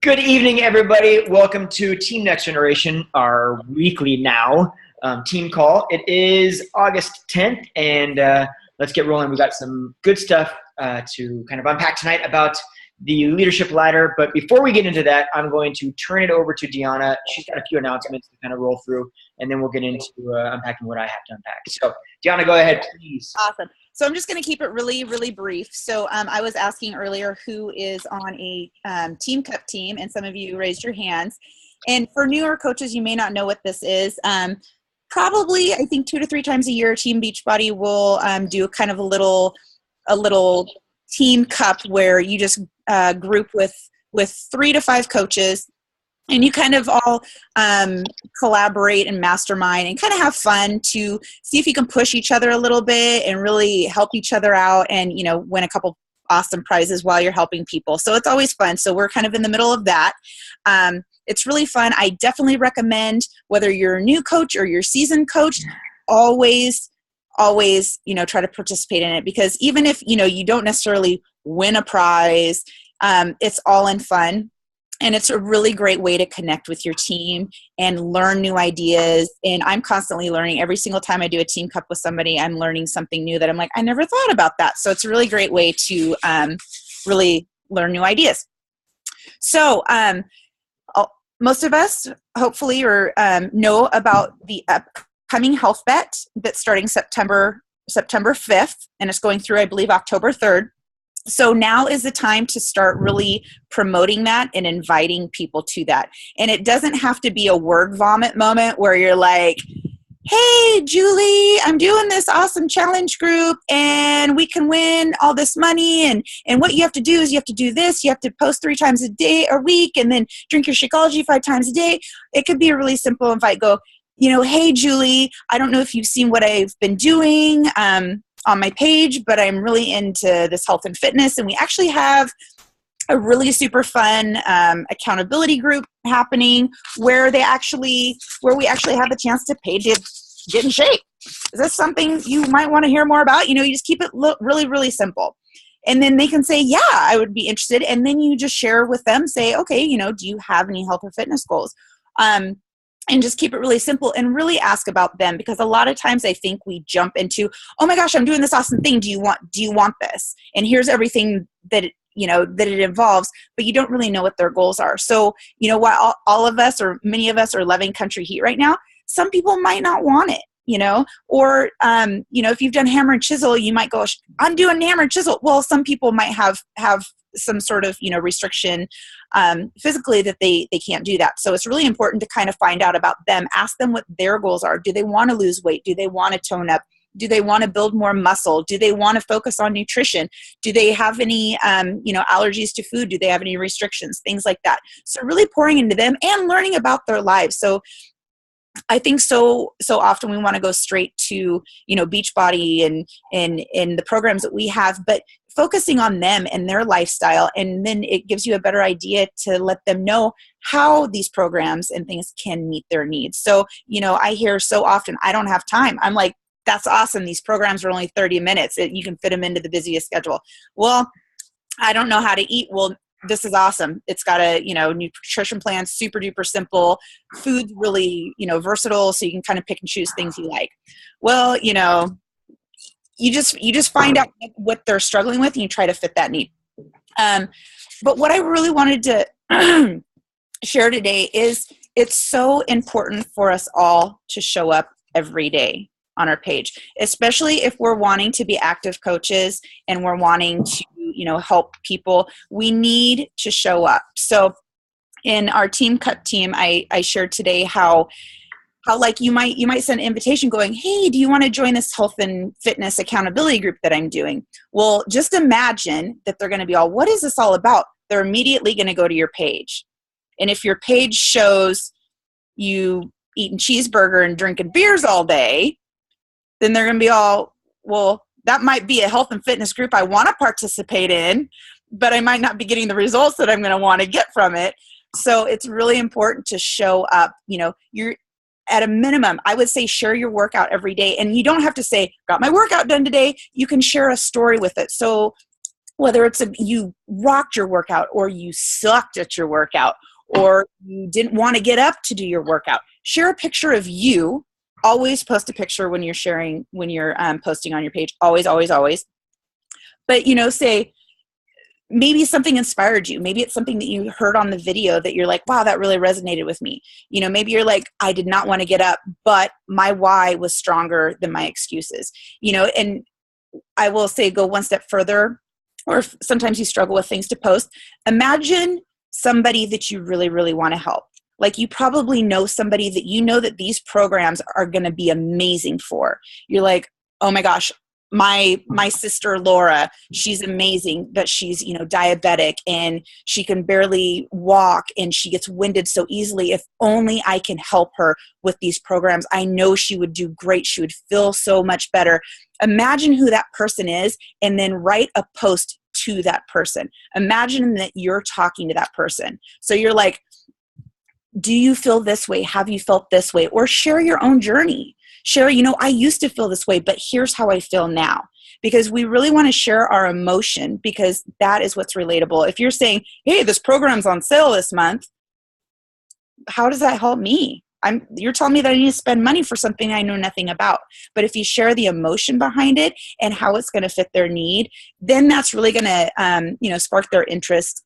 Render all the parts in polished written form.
Good evening, everybody. Welcome to Team Next Generation, our weekly now team call. It is August 10th, and let's get rolling. We got some good stuff to kind of unpack tonight about the leadership ladder. But before we get into that, I'm going to turn it over to Deanna. She's got a few announcements to kind of roll through, and then we'll get into unpacking what I have to unpack. So, Deanna, go ahead, please. Awesome. So I'm just going to keep it really, really brief. So I was asking earlier who is on a Team Cup team, and some of you raised your hands. And for newer coaches, you may not know what this is. Probably, I think 2 to 3 times a year, Team Beachbody will do kind of a little team cup where you just group with 3 to 5 coaches. And you kind of all collaborate and mastermind and kind of have fun to see if you can push each other a little bit and really help each other out and, win a couple awesome prizes while you're helping people. So it's always fun. So we're kind of in the middle of that. It's really fun. I definitely recommend, whether you're a new coach or you're a seasoned coach, always, try to participate in it, because even if, you don't necessarily win a prize, it's all in fun. And it's a really great way to connect with your team and learn new ideas. And I'm constantly learning. Every single time I do a team cup with somebody, I'm learning something new that I'm like, I never thought about that. So it's a really great way to really learn new ideas. So most of us hopefully know about the upcoming Health Bet that's starting September 5th, and it's going through, I believe, October 3rd. So now is the time to start really promoting that and inviting people to that. And it doesn't have to be a word vomit moment where you're like, hey, Julie, I'm doing this awesome challenge group and we can win all this money. And what you have to do is you have to do this. You have to post 3 times a day or week, and then drink your Shakeology 5 times a day. It could be a really simple invite. Go, hey, Julie, I don't know if you've seen what I've been doing on my page, but I'm really into this health and fitness. And we actually have a really super fun accountability group happening where we actually have the chance to pay to get in shape. Is this something you might want to hear more about? You just keep it really, really simple. And then they can say, yeah, I would be interested. And then you just share with them, say, okay, do you have any health or fitness goals? And just keep it really simple and really ask about them, because a lot of times I think we jump into, oh my gosh, I'm doing this awesome thing. Do you want this? And here's everything that it involves, but you don't really know what their goals are. So, while all of us or many of us are loving country heat right now, some people might not want it, or, if you've done hammer and chisel, you might go, I'm doing hammer and chisel. Well, some people might have some sort of, restriction physically that they can't do that. So it's really important to kind of find out about them, ask them what their goals are. Do they want to lose weight? Do they want to tone up? Do they want to build more muscle? Do they want to focus on nutrition? Do they have any, allergies to food? Do they have any restrictions? Things like that. So really pouring into them and learning about their lives. So I think so often we want to go straight to, Beachbody and the programs that we have, but focusing on them and their lifestyle. And then it gives you a better idea to let them know how these programs and things can meet their needs. So, I hear so often, I don't have time. I'm like, that's awesome. These programs are only 30 minutes. You can fit them into the busiest schedule. Well, I don't know how to eat. Well, this is awesome. It's got a, nutrition plan, super duper simple. Food's really, versatile, so you can kind of pick and choose things you like. Well, you just find out what they're struggling with and you try to fit that need. But what I really wanted to share today is it's so important for us all to show up every day on our page, especially if we're wanting to be active coaches and we're wanting to, help people. We need to show up. So in our Team Cup team, I shared today how like you might send an invitation going, hey, do you want to join this health and fitness accountability group that I'm doing? Well, just imagine that they're going to be all, what is this all about? They're immediately going to go to your page. And if your page shows you eating cheeseburger and drinking beers all day, then they're going to be all, well, that might be a health and fitness group I want to participate in, but I might not be getting the results that I'm going to want to get from it. So it's really important to show up. You're at a minimum, I would say share your workout every day. And you don't have to say, got my workout done today. You can share a story with it. So whether it's you rocked your workout or you sucked at your workout or you didn't want to get up to do your workout. Share a picture of you. Always post a picture when you're sharing, when you're posting on your page. Always, always, always. But, say maybe something inspired you. Maybe it's something that you heard on the video that you're like, wow, that really resonated with me. Maybe you're like, I did not want to get up, but my why was stronger than my excuses. And I will say, go one step further, or if sometimes you struggle with things to post. Imagine somebody that you really, really want to help. Like, you probably know somebody that you know that these programs are going to be amazing for. You're like, oh my gosh, my sister Laura, she's amazing, but she's diabetic and she can barely walk and she gets winded so easily. If only I can help her with these programs, I know she would do great. She would feel so much better. Imagine who that person is and then write a post to that person. Imagine that you're talking to that person. So you're like, do you feel this way? Have you felt this way? Or share your own journey. Share, I used to feel this way, but here's how I feel now. Because we really want to share our emotion, because that is what's relatable. If you're saying, hey, this program's on sale this month, how does that help me? You're telling me that I need to spend money for something I know nothing about. But if you share the emotion behind it and how it's going to fit their need, then that's really going to, spark their interest,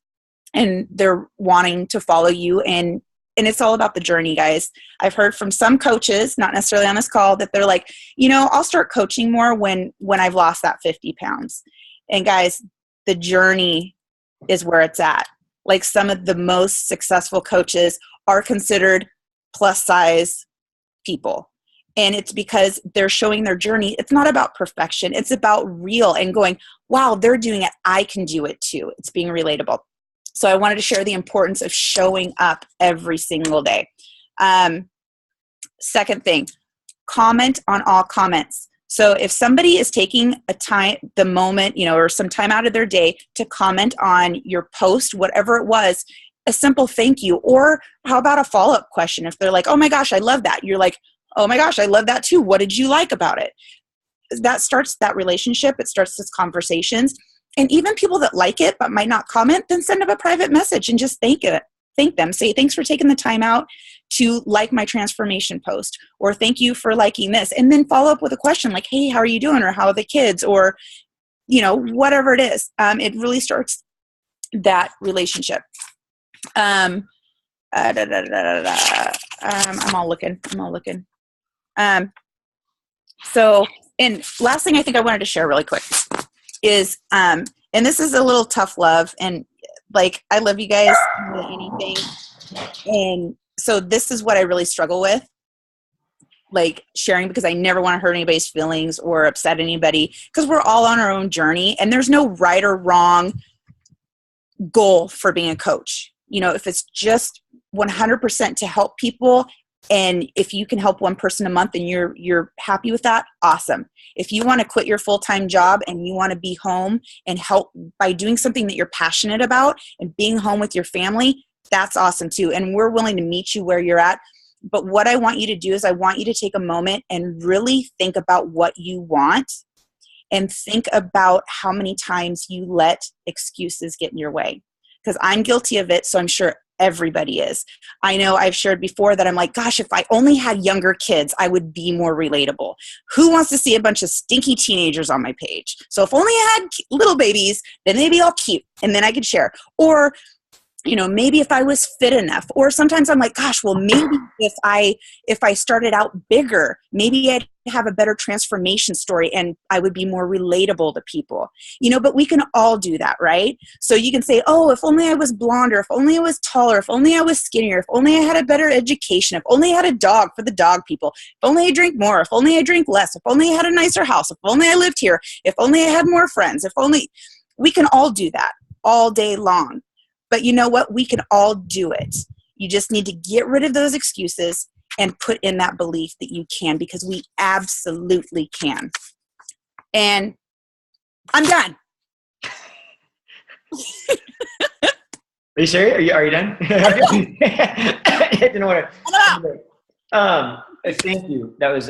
and they're wanting to follow you. And it's all about the journey, guys. I've heard from some coaches, not necessarily on this call, that they're like, I'll start coaching more when I've lost that 50 pounds. And guys, the journey is where it's at. Like, some of the most successful coaches are considered plus size people. And it's because they're showing their journey. It's not about perfection. It's about real and going, wow, they're doing it. I can do it too. It's being relatable. So I wanted to share the importance of showing up every single day. Second thing, comment on all comments. So if somebody is taking the moment, or some time out of their day to comment on your post, whatever it was, a simple thank you. Or how about a follow-up question? If they're like, oh my gosh, I love that. You're like, oh my gosh, I love that too. What did you like about it? That starts that relationship. It starts these conversations. And even people that like it but might not comment, then send them a private message and just thank them. Say, thanks for taking the time out to like my transformation post, or thank you for liking this. And then follow up with a question like, hey, how are you doing? Or how are the kids? Or, whatever it is. It really starts that relationship. I'm all looking. So, and last thing I think I wanted to share really quick is, and this is a little tough love, and like, I love you guys more than anything. And so this is what I really struggle with, like sharing, because I never want to hurt anybody's feelings or upset anybody, because we're all on our own journey and there's no right or wrong goal for being a coach. If it's just 100% to help people, and if you can help one person a month and you're happy with that, awesome. If you want to quit your full-time job and you want to be home and help by doing something that you're passionate about and being home with your family, that's awesome too. And we're willing to meet you where you're at. But what I want you to do is I want you to take a moment and really think about what you want, and think about how many times you let excuses get in your way. Because I'm guilty of it, so I'm sure everybody is. I know I've shared before that I'm like, gosh, if I only had younger kids, I would be more relatable. Who wants to see a bunch of stinky teenagers on my page? So if only I had little babies, then maybe I'll keep, and then I could share. Or, maybe if I was fit enough. Or sometimes I'm like, gosh, well, maybe if I started out bigger, maybe I'd have a better transformation story and I would be more relatable to people. But we can all do that, right? So you can say, oh, if only I was blonder, if only I was taller, if only I was skinnier, if only I had a better education, if only I had a dog for the dog people, if only I drink more, if only I drink less, if only I had a nicer house, if only I lived here, if only I had more friends, if only. We can all do that all day long. But you know what? We can all do it. You just need to get rid of those excuses and put in that belief that you can, because we absolutely can. And I'm done. Are you serious? Are you done? I didn't want to. Thank you. That was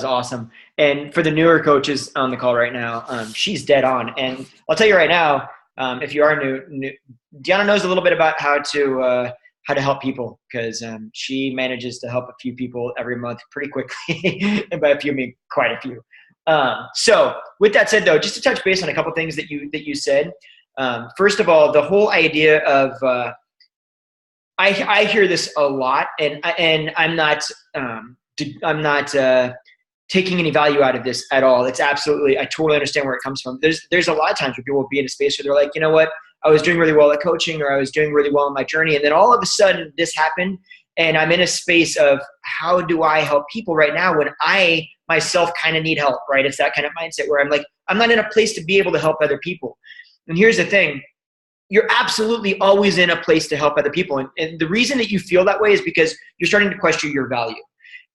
awesome. And for the newer coaches on the call right now, she's dead on. And I'll tell you right now, if you are new, Deanna knows a little bit about how to help people, because she manages to help a few people every month pretty quickly. And by a few, I mean quite a few. So with that said, though, just to touch base on a couple things that you said. First of all, the whole idea of I hear this a lot, and I'm not taking any value out of this at all. It's absolutely, I totally understand where it comes from. There's a lot of times where people will be in a space where they're like, you know what, I was doing really well at coaching, or I was doing really well in my journey, and then all of a sudden this happened, and I'm in a space of how do I help people right now when I myself kind of need help, right? It's that kind of mindset where I'm like, I'm not in a place to be able to help other people. And here's the thing. You're absolutely always in a place to help other people. And the reason that you feel that way is because you're starting to question your value.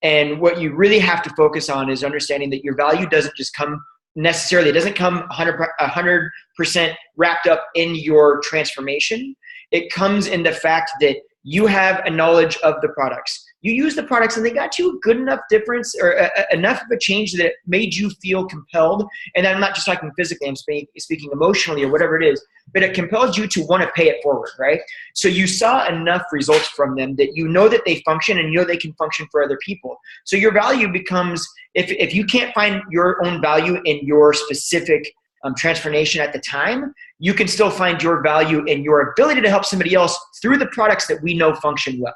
And what you really have to focus on is understanding that your value doesn't just come necessarily, it doesn't come 100% wrapped up in your transformation. It comes in the fact that you have a knowledge of the products. You use the products and they got you a good enough difference, or enough of a change that it made you feel compelled. And I'm not just talking physically, I'm speaking emotionally or whatever it is, but it compelled you to want to pay it forward, right? So you saw enough results from them that you know that they function, and you know they can function for other people. So your value becomes, if you can't find your own value in your specific transformation at the time, you can still find your value in your ability to help somebody else through the products that we know function well.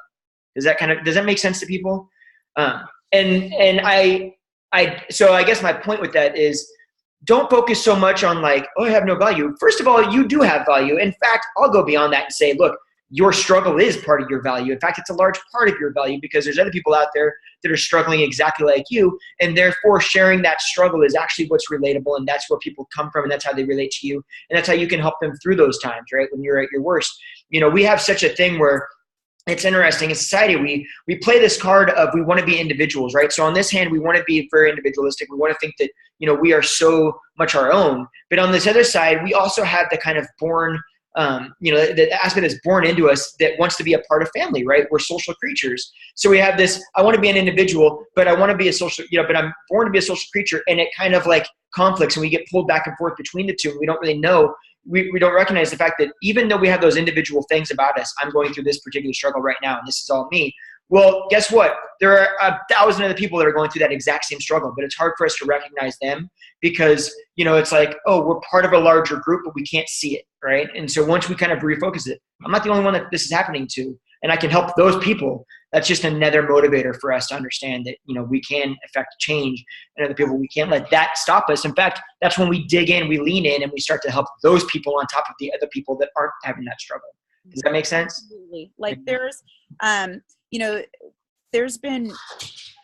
Does that make sense to people? So I guess my point with that is, don't focus so much on like, oh, I have no value. First of all, you do have value. In fact, I'll go beyond that and say, look, your struggle is part of your value. In fact, it's a large part of your value, because there's other people out there that are struggling exactly like you, and therefore sharing that struggle is actually what's relatable, and that's where people come from, and that's how they relate to you, and that's how you can help them through those times, right? When you're at your worst. You know, we have such a thing where it's interesting in society. We play this card of we want to be individuals, right? So on this hand, we want to be very individualistic. We want to think that, you know, we are so much our own. But on this other side, we also have the kind of born, the aspect that's born into us that wants to be a part of family, right? We're social creatures. So we have this, I want to be an individual, but I want to be a social, but I'm born to be a social creature, and it kind of like conflicts, and we get pulled back and forth between the two. And we don't really know. We don't recognize the fact that even though we have those individual things about us, I'm going through this particular struggle right now, and this is all me. Well, guess what? There are 1,000 other people that are going through that exact same struggle, but it's hard for us to recognize them because, it's like, oh, we're part of a larger group, but we can't see it, right? And so once we kind of refocus it, I'm not the only one that this is happening to, and I can help those people. That's just another motivator for us to understand that, we can affect change in other people. We can't let that stop us. In fact, that's when we dig in, we lean in, and we start to help those people on top of the other people that aren't having that struggle. Does that make sense? Absolutely. Like there's been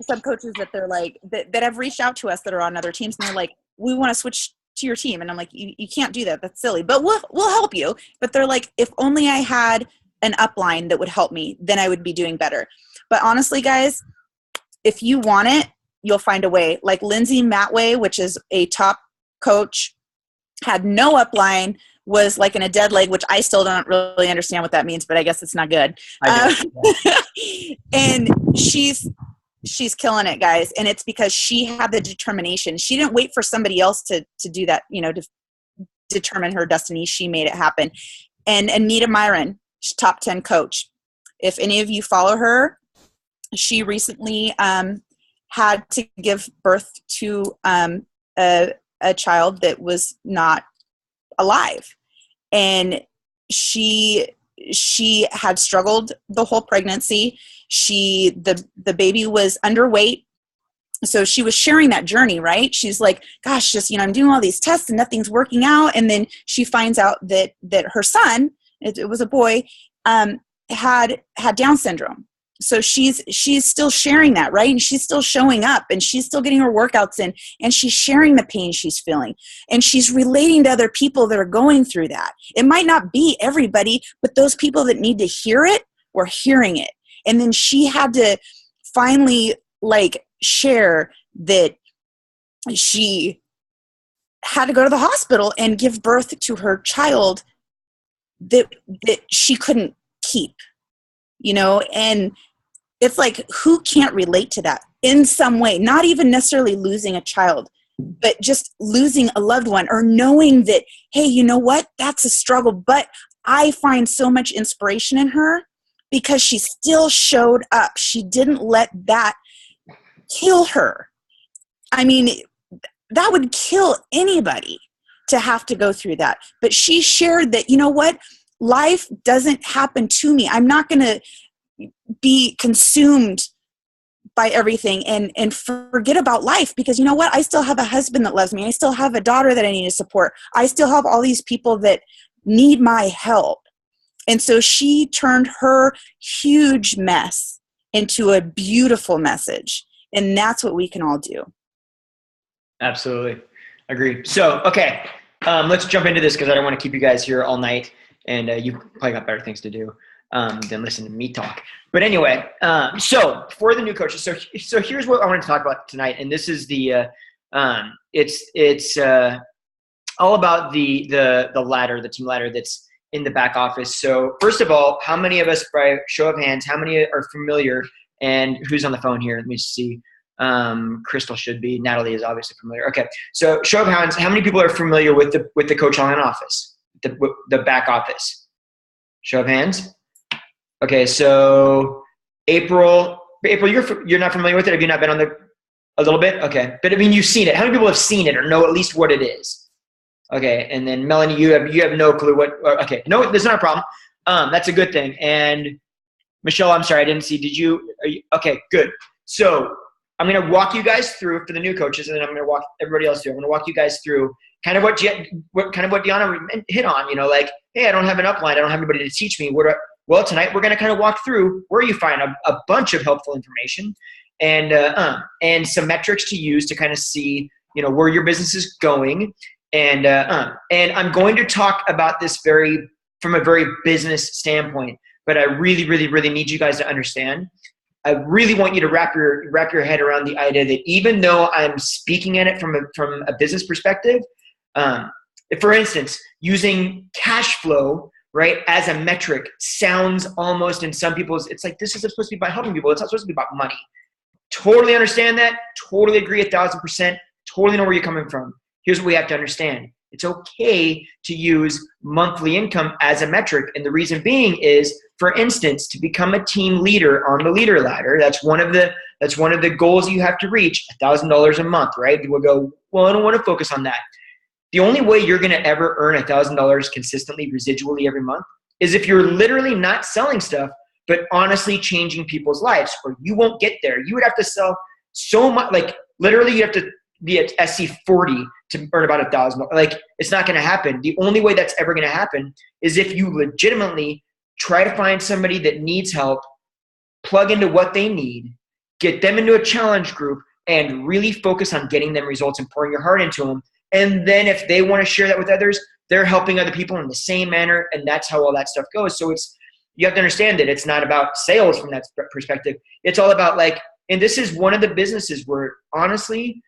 some coaches that they're like, that have reached out to us that are on other teams, and they're like, we want to switch to your team. And I'm like, you can't do that. That's silly, but we'll help you. But they're like, if only I had an upline that would help me, then I would be doing better. But honestly, guys, if you want it, you'll find a way. Like Lindsay Matway, which is a top coach, had no upline, was like in a dead leg, which I still don't really understand what that means, but I guess it's not good. And she's killing it, guys. And it's because she had the determination. She didn't wait for somebody else to do that, to determine her destiny. She made it happen. And Anita Myron, top 10 coach. If any of you follow her, she recently had to give birth to a child that was not alive. And she had struggled the whole pregnancy. The baby was underweight. So she was sharing that journey, right? She's like, gosh, I'm doing all these tests and nothing's working out. And then she finds out that her son, it was a boy, had Down syndrome. So she's still sharing that, right? And she's still showing up, and she's still getting her workouts in, and she's sharing the pain she's feeling, and she's relating to other people that are going through that. It might not be everybody, but those people that need to hear it were hearing it. And then she had to finally share that she had to go to the hospital and give birth to her child that she couldn't keep, and it's like, who can't relate to that in some way? Not even necessarily losing a child, but just losing a loved one, or knowing that, hey, you know what? That's a struggle, but I find so much inspiration in her because she still showed up. She didn't let that kill her. I mean, that would kill anybody to have to go through that. But she shared that, you know what? Life doesn't happen to me. I'm not going to be consumed by everything and forget about life, because you know what? I still have a husband that loves me. I still have a daughter that I need to support. I still have all these people that need my help. And so she turned her huge mess into a beautiful message. And that's what we can all do. Absolutely. Agree. So, okay. Let's jump into this because I don't want to keep you guys here all night, and you probably got better things to do than listen to me talk. But anyway, so for the new coaches, so here's what I want to talk about tonight, and this is the it's all about the ladder, the team ladder that's in the back office. So first of all, how many of us, by show of hands, how many are familiar? And who's on the phone here? Let me see. Crystal should be. Natalie is obviously familiar. Okay, so show of hands, how many people are familiar with the Coach Online office, the back office? Show of hands. Okay, so April, you're not familiar with it? Have you not been on a little bit? Okay, but I mean, you've seen it. How many people have seen it or know at least what it is? Okay, and then Melanie, you have no clue what. Okay, no, that's not a problem. That's a good thing. And Michelle, I'm sorry, I didn't see. Okay, good. So I'm going to walk you guys through for the new coaches, and then I'm going to walk everybody else through. I'm going to walk you guys through kind of what Deanna hit on. You know, like, hey, I don't have an upline. I don't have anybody to teach me. Well, tonight we're going to kind of walk through where you find a bunch of helpful information and some metrics to use to kind of see, you know, where your business is going. And I'm going to talk about this from a very business standpoint, but I really, really, really need you guys to understand. I really want you to wrap your head around the idea that even though I'm speaking at it from a business perspective, for instance, using cash flow, right, as a metric sounds almost, in some people's, it's like, this is supposed to be about helping people. It's not supposed to be about money. Totally understand that. Totally agree 1,000%. Totally know where you're coming from. Here's what we have to understand. It's okay to use monthly income as a metric. And the reason being is, for instance, to become a team leader on the leader ladder, that's one of the goals you have to reach, $1,000 a month, right? People go, well, I don't want to focus on that. The only way you're going to ever earn $1,000 consistently, residually every month, is if you're literally not selling stuff, but honestly changing people's lives, or you won't get there. You would have to sell so much, like literally you have to be at SC40 to earn about $1,000. Like, it's not going to happen. The only way that's ever going to happen is if you legitimately try to find somebody that needs help, plug into what they need, get them into a challenge group, and really focus on getting them results and pouring your heart into them. And then if they want to share that with others, they're helping other people in the same manner, and that's how all that stuff goes. So you have to understand that it's not about sales from that perspective. It's all about, like, and this is one of the businesses where honestly,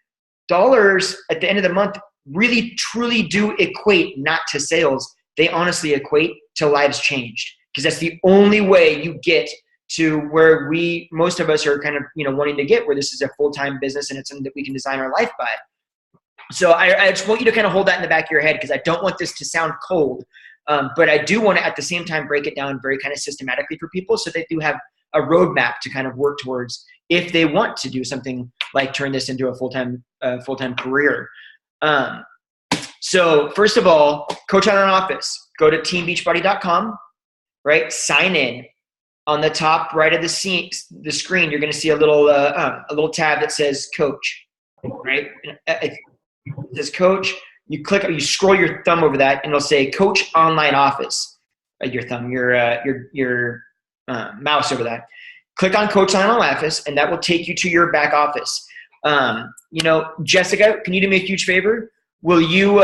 dollars at the end of the month really truly do equate not to sales. They honestly equate to lives changed, because that's the only way you get to where most of us are kind of, you know, wanting to get, where this is a full-time business and it's something that we can design our life by. So I just want you to kind of hold that in the back of your head, because I don't want this to sound cold, but I do want to at the same time break it down very kind of systematically for people, so they do have a roadmap to kind of work towards if they want to do something like turn this into a full-time career. So first of all, Coach Online Office, go to teambeachbody.com, right? Sign in. On the top right of the screen, you're going to see a little tab that says Coach, right? It says Coach. You scroll your thumb over that, and it'll say Coach Online Office. Your thumb, your mouse over that. Click on Coach Online Office, and that will take you to your back office. You know, Jessica, can you do me a huge favor? Will you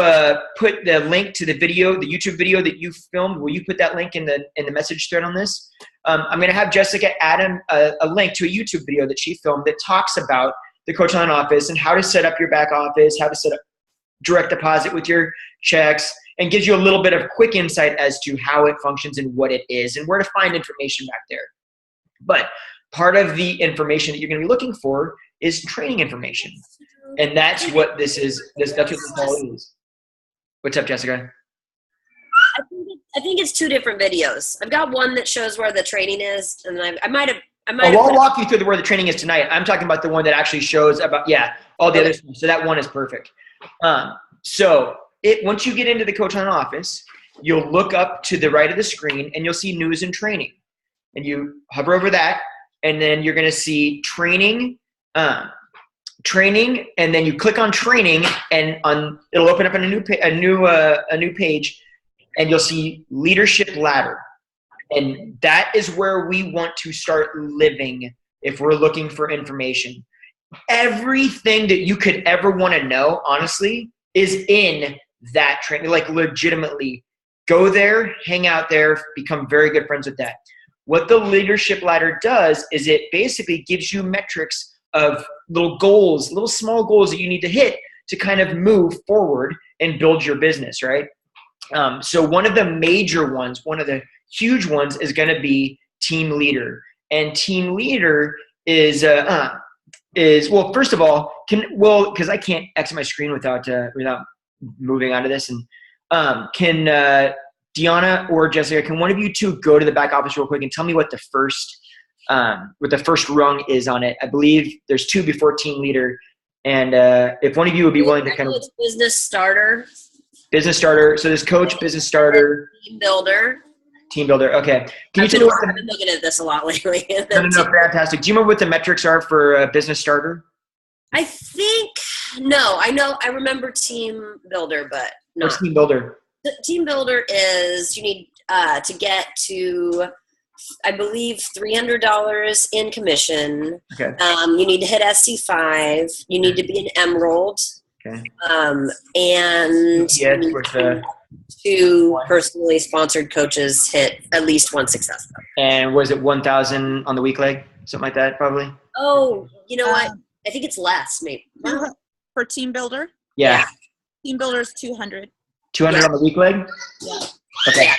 put the link to the video, the YouTube video that you filmed? Will you put that link in the message thread on this? I'm going to have Jessica add a link to a YouTube video that she filmed that talks about the Coach Online Office and how to set up your back office, how to set up direct deposit with your checks, and gives you a little bit of quick insight as to how it functions and what it is and where to find information back there. But part of the information that you're going to be looking for is training information. And that's what this is. That's what this all is. What's up, Jessica? I think it's two different videos. I've got one that shows where the training is, and I might have. I'll walk you through where the training is tonight. I'm talking about the one that actually shows about all the other stuff. So that one is perfect. Once you get into the Coach Hunt office, you'll look up to the right of the screen and you'll see news and training, and you hover over that, and then you're going to see training, and then you click on training, and it'll open up in a new page, and you'll see leadership ladder. And that is where we want to start living if we're looking for information. Everything that you could ever want to know, honestly, is in that training. Like, legitimately, go there, hang out there, become very good friends with that. What the leadership ladder does is it basically gives you metrics of little goals, little small goals that you need to hit to kind of move forward and build your business, right? So one of the major ones, one of the huge ones is going to be team leader. And team leader is well, first of all, because I can't exit my screen without moving on to this. And can Deanna or Jessica, can one of you two go to the back office real quick and tell me what the first rung is on it? I believe there's two before team leader. And if one of you would be willing to kind of business starter. Business starter. So there's coach, business starter, team builder. Team builder. Okay. Can you tell me I've been looking at this a lot lately. No, fantastic. Do you remember what the metrics are for business starter? I think no. I remember team builder, but no. What's team builder? The team builder is you need to get to, I believe, $300 in commission. Okay. You need to hit SC5. You need to be an emerald. Okay. And yes, with two personally sponsored coaches hit at least one success. And was it 1,000 on the week leg? Something like that, probably? Oh, you know what? I think it's less, maybe. For team builder? Yeah. Team builder is 200. 200 on the week leg? Yeah. Okay.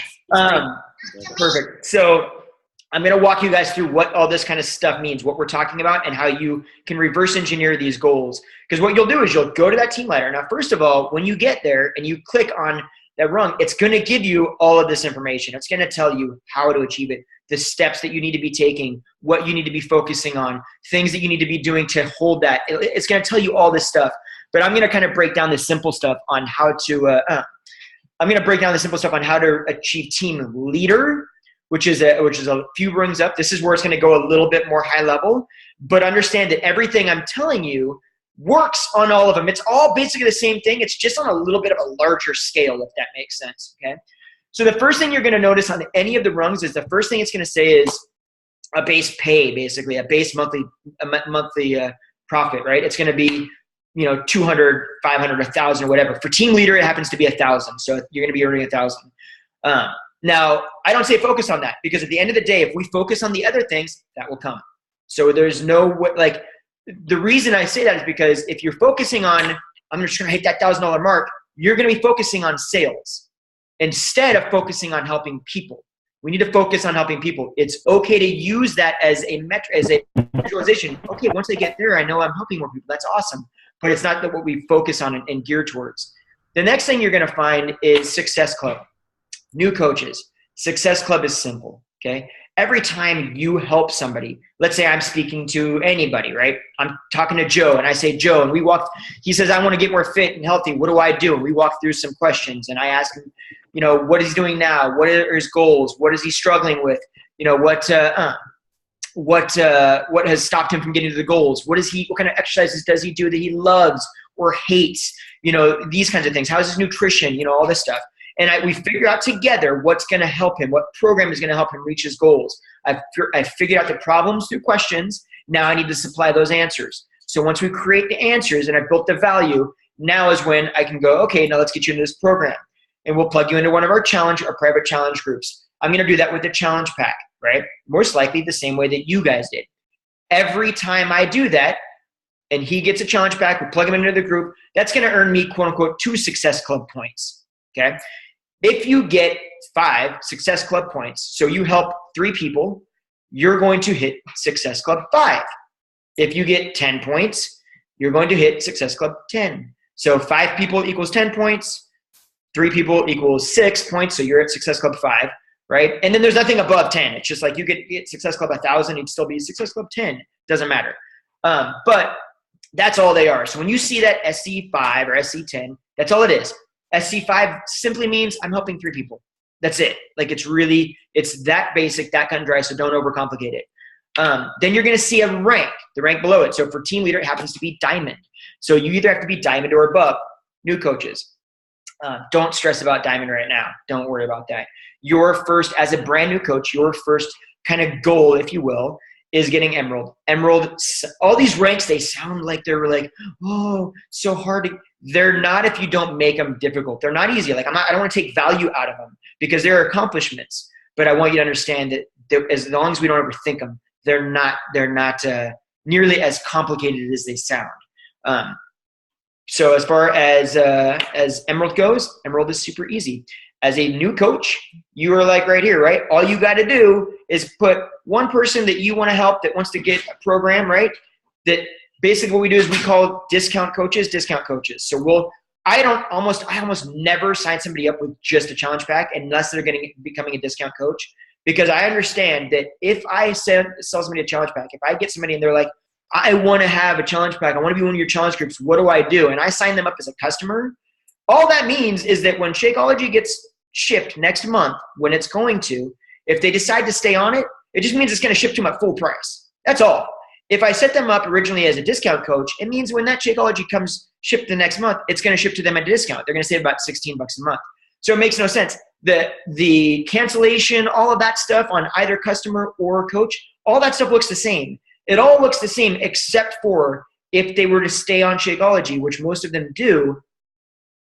Perfect. So I'm going to walk you guys through what all this kind of stuff means, what we're talking about, and how you can reverse engineer these goals. Because what you'll do is you'll go to that team ladder. Now, first of all, when you get there and you click on that rung, it's going to give you all of this information. It's going to tell you how to achieve it, the steps that you need to be taking, what you need to be focusing on, things that you need to be doing to hold that. It's going to tell you all this stuff. But I'm going to kind of break down the simple stuff on how to achieve team leader, which is a few rungs up. This is where it's going to go a little bit more high level. But understand that everything I'm telling you works on all of them. It's all basically the same thing. It's just on a little bit of a larger scale, if that makes sense. Okay. So the first thing you're going to notice on any of the rungs is the first thing it's going to say is a base pay, basically a base monthly profit, right? It's going to be, 200, 500, 1,000 or whatever. For team leader, it happens to be 1,000. So you're going to be earning 1,000. Now, I don't say focus on that because at the end of the day, if we focus on the other things, that will come. So there's the reason I say that is because if you're focusing on, I'm just going to hit that $1,000 mark, you're going to be focusing on sales instead of focusing on helping people. We need to focus on helping people. It's okay to use that as a metric, as a visualization. Okay, once I get there, I know I'm helping more people. That's awesome. But it's not what we focus on and gear towards. The next thing you're going to find is Success Club. New coaches. Success Club is simple, okay? Every time you help somebody, let's say I'm speaking to anybody, right? I'm talking to Joe and I say, Joe, and he says, I want to get more fit and healthy. What do I do? And we walk through some questions and I ask him, what he's doing now? What are his goals? What is he struggling with? What has stopped him from getting to the goals? What kind of exercises does he do that he loves or hates? These kinds of things. How's his nutrition? All this stuff. And we figure out together what's going to help him, what program is going to help him reach his goals. I've figured out the problems through questions. Now I need to supply those answers. So once we create the answers and I've built the value, now is when I can go, okay, now let's get you into this program. And we'll plug you into one of our private challenge groups. I'm going to do that with the challenge pack, right? Most likely the same way that you guys did. Every time I do that and he gets a challenge pack, we plug him into the group, that's going to earn me, quote unquote, 2 Success Club points, okay? If you get 5 Success Club points, so you help 3 people, you're going to hit Success Club 5. If you get 10 points, you're going to hit Success Club 10. So 5 people equals 10 points, 3 people equals 6 points, so you're at Success Club 5, right? And then there's nothing above 10. It's just like you could get Success Club 1,000, you'd still be Success Club 10. Doesn't matter. But that's all they are. So when you see that SC5 or SC10, that's all it is. SC5 simply means I'm helping 3 people. That's it. Like it's that basic, that cut and dry, so don't overcomplicate it. Then you're going to see a rank, the rank below it. So for team leader, it happens to be diamond. So you either have to be diamond or above. New coaches, don't stress about diamond right now. Don't worry about that. Your first, as a brand new coach, your first kind of goal, if you will, is getting emerald. Emerald, all these ranks, they sound like they're like, oh, so hard. They're not if you don't make them difficult. They're not easy. Like I don't want to take value out of them because they're accomplishments. But I want you to understand that as long as we don't overthink them, they're not nearly as complicated as they sound. So as far as emerald goes, emerald is super easy. As a new coach, you are like right here, right? All you got to do is put one person that you want to help that wants to get a program, right? That basically what we do is we call discount coaches. So I almost never sign somebody up with just a challenge pack unless they're becoming a discount coach, because I understand that if I sell somebody a challenge pack, if I get somebody and they're like, I want to have a challenge pack, I want to be one of your challenge groups, what do I do? And I sign them up as a customer. All that means is that when Shakeology gets shipped next month, when it's going to, if they decide to stay on it, it just means it's going to ship to them at full price. That's all. If I set them up originally as a discount coach, it means when that Shakeology comes shipped the next month, it's going to ship to them at a discount. They're going to save about $16 a month. So it makes no sense. The cancellation, all of that stuff on either customer or coach, all that stuff looks the same. It all looks the same except for if they were to stay on Shakeology, which most of them do.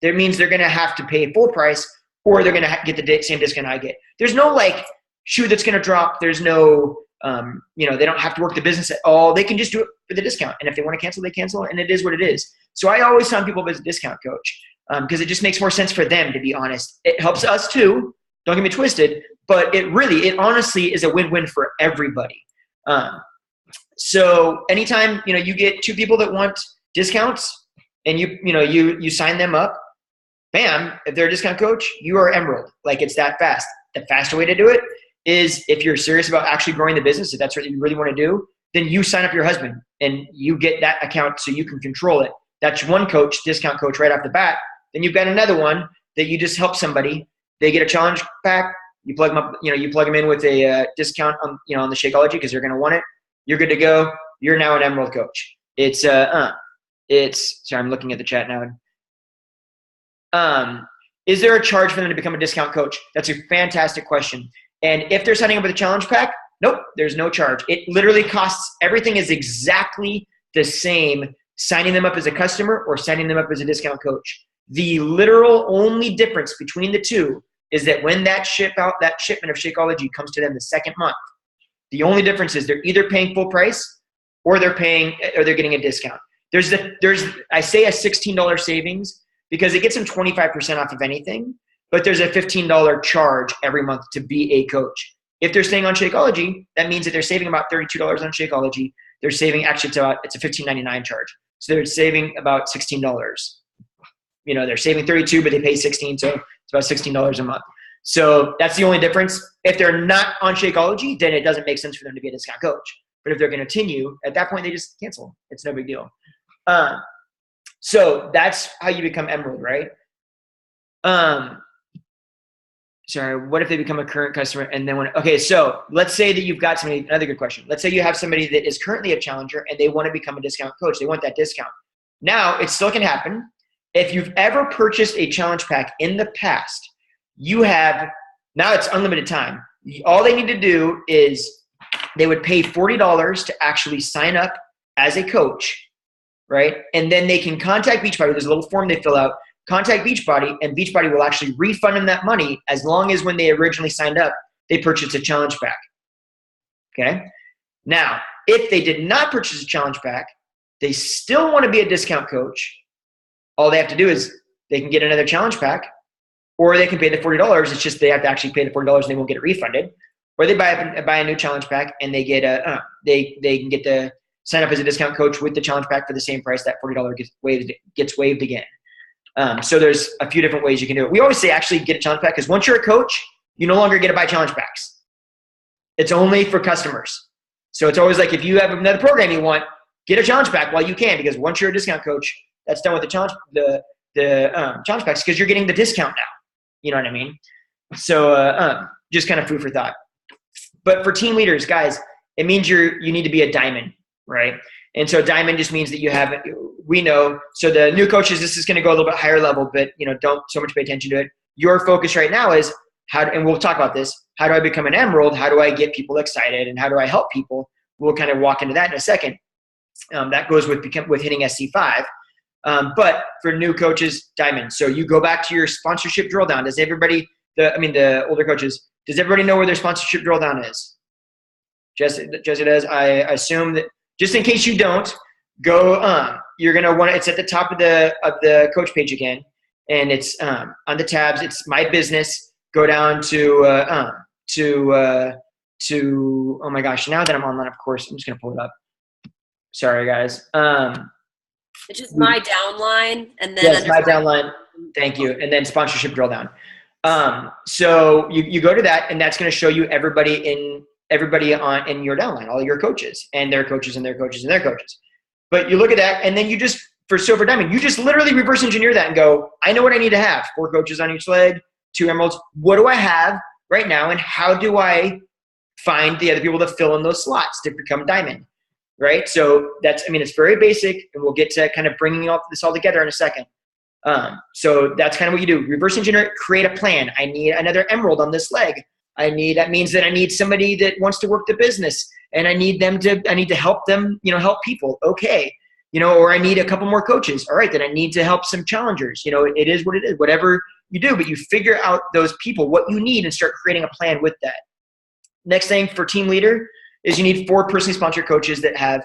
That means they're going to have to pay full price or they're going to get the same discount I get. There's no like shoe that's going to drop. There's no, they don't have to work the business at all. They can just do it for the discount. And if they want to cancel, they cancel, and it is what it is. So I always sign people up as a discount coach because it just makes more sense for them, to be honest. It helps us too. Don't get me twisted, but it honestly is a win-win for everybody. So anytime, you get 2 people that want discounts and you sign them up, bam, if they're a discount coach, you are emerald. Like, it's that fast. The faster way to do it is if you're serious about actually growing the business, if that's what you really want to do, then you sign up your husband and you get that account so you can control it. That's one coach, discount coach right off the bat. Then you've got another one that you just help somebody. They get a challenge pack. You plug them up, you plug them in with a discount on the Shakeology because they're going to want it. You're good to go. You're now an emerald coach. Sorry, I'm looking at the chat now. Is there a charge for them to become a discount coach? That's a fantastic question. And if they're signing up with a challenge pack, nope, there's no charge. It literally costs, everything is exactly the same, signing them up as a customer or signing them up as a discount coach. The literal only difference between the two is that when that shipment of Shakeology comes to them the second month, the only difference is they're either paying full price or they're getting a discount. There's I say a $16 savings because it gets them 25% off of anything, but there's a $15 charge every month to be a coach. If they're staying on Shakeology, that means that they're saving about $32 on Shakeology. They're saving, actually it's a $15.99 charge. So they're saving about $16. They're saving 32, but they pay 16, so it's about $16 a month. So that's the only difference. If they're not on Shakeology, then it doesn't make sense for them to be a discount coach. But if they're going to continue, at that point, they just cancel. It's no big deal. So that's how you become emerald, right? Sorry, what if they become a current customer and then okay, so let's say that you've got somebody, another good question. Let's say you have somebody that is currently a challenger and they want to become a discount coach. They want that discount. Now, it still can happen. If you've ever purchased a challenge pack in the past, now it's unlimited time. All they need to do is they would pay $40 to actually sign up as a coach, right? And then they can contact Beachbody. There's a little form they fill out. Contact Beachbody, and Beachbody will actually refund them that money as long as when they originally signed up, they purchased a challenge pack. Okay? Now, if they did not purchase a challenge pack, they still want to be a discount coach, all they have to do is they can get another challenge pack, or they can pay the $40. It's just they have to actually pay the $40 and they won't get it refunded. Or they buy a new challenge pack and they get they can get the sign up as a discount coach with the challenge pack for the same price. That $40 gets waived again. So there's a few different ways you can do it. We always say actually get a challenge pack because once you're a coach, you no longer get to buy challenge packs. It's only for customers. So it's always like if you have another program you want, get a challenge pack while you can, because once you're a discount coach, that's done with the challenge packs because you're getting the discount now. You know what I mean? So just kind of food for thought. But for team leaders, guys, it means you need to be a diamond, right? And so diamond just means that we know, so the new coaches, this is going to go a little bit higher level, but don't so much pay attention to it. Your focus right now is and we'll talk about this, how do I become an emerald? How do I get people excited? And how do I help people? We'll kind of walk into that in a second. That goes with hitting SC5. But for new coaches, diamond. So you go back to your sponsorship drill down. Does everybody, the older coaches, does everybody know where their sponsorship drill down is? Jesse does. I assume that just in case you don't, go, you're going to want to, it's at the top of the coach page again. And it's on the tabs. It's my business. Go down to oh my gosh, now that I'm online, of course, I'm just going to pull it up. Sorry, guys. It's just my downline. And then yes, my downline. Thank you. And then sponsorship drill down. So you go to that, and that's going to show you everybody in your downline, all your coaches and their coaches and their coaches and their coaches. But you look at that, and then you just, for Silver Diamond, you just literally reverse engineer that and go, I know what I need to have. 4 coaches on each leg, 2 emeralds. What do I have right now, and how do I find the other people to fill in those slots to become diamond, right? So it's very basic, and we'll get to kind of bringing this all together in a second. So that's kind of what you do. Reverse engineer, create a plan. I need another emerald on this leg. That means that I need somebody that wants to work the business, and I need to help them, help people. Okay. Or I need a couple more coaches. All right. Then I need to help some challengers. It is what it is, whatever you do, but you figure out those people, what you need, and start creating a plan with that. Next thing for team leader is you need 4 personally sponsored coaches that have,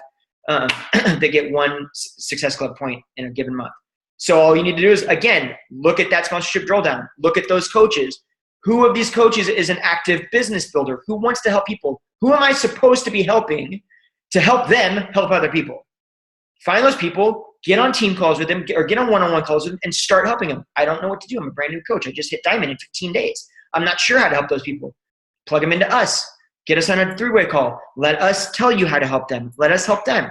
that get 1 Success Club point in a given month. So all you need to do is, again, look at that sponsorship drill down. Look at those coaches. Who of these coaches is an active business builder? Who wants to help people? Who am I supposed to be helping to help them help other people? Find those people, get on team calls with them, or get on one-on-one calls with them, and start helping them. I don't know what to do. I'm a brand new coach. I just hit diamond in 15 days. I'm not sure how to help those people. Plug them into us. Get us on a 3-way call. Let us tell you how to help them. Let us help them.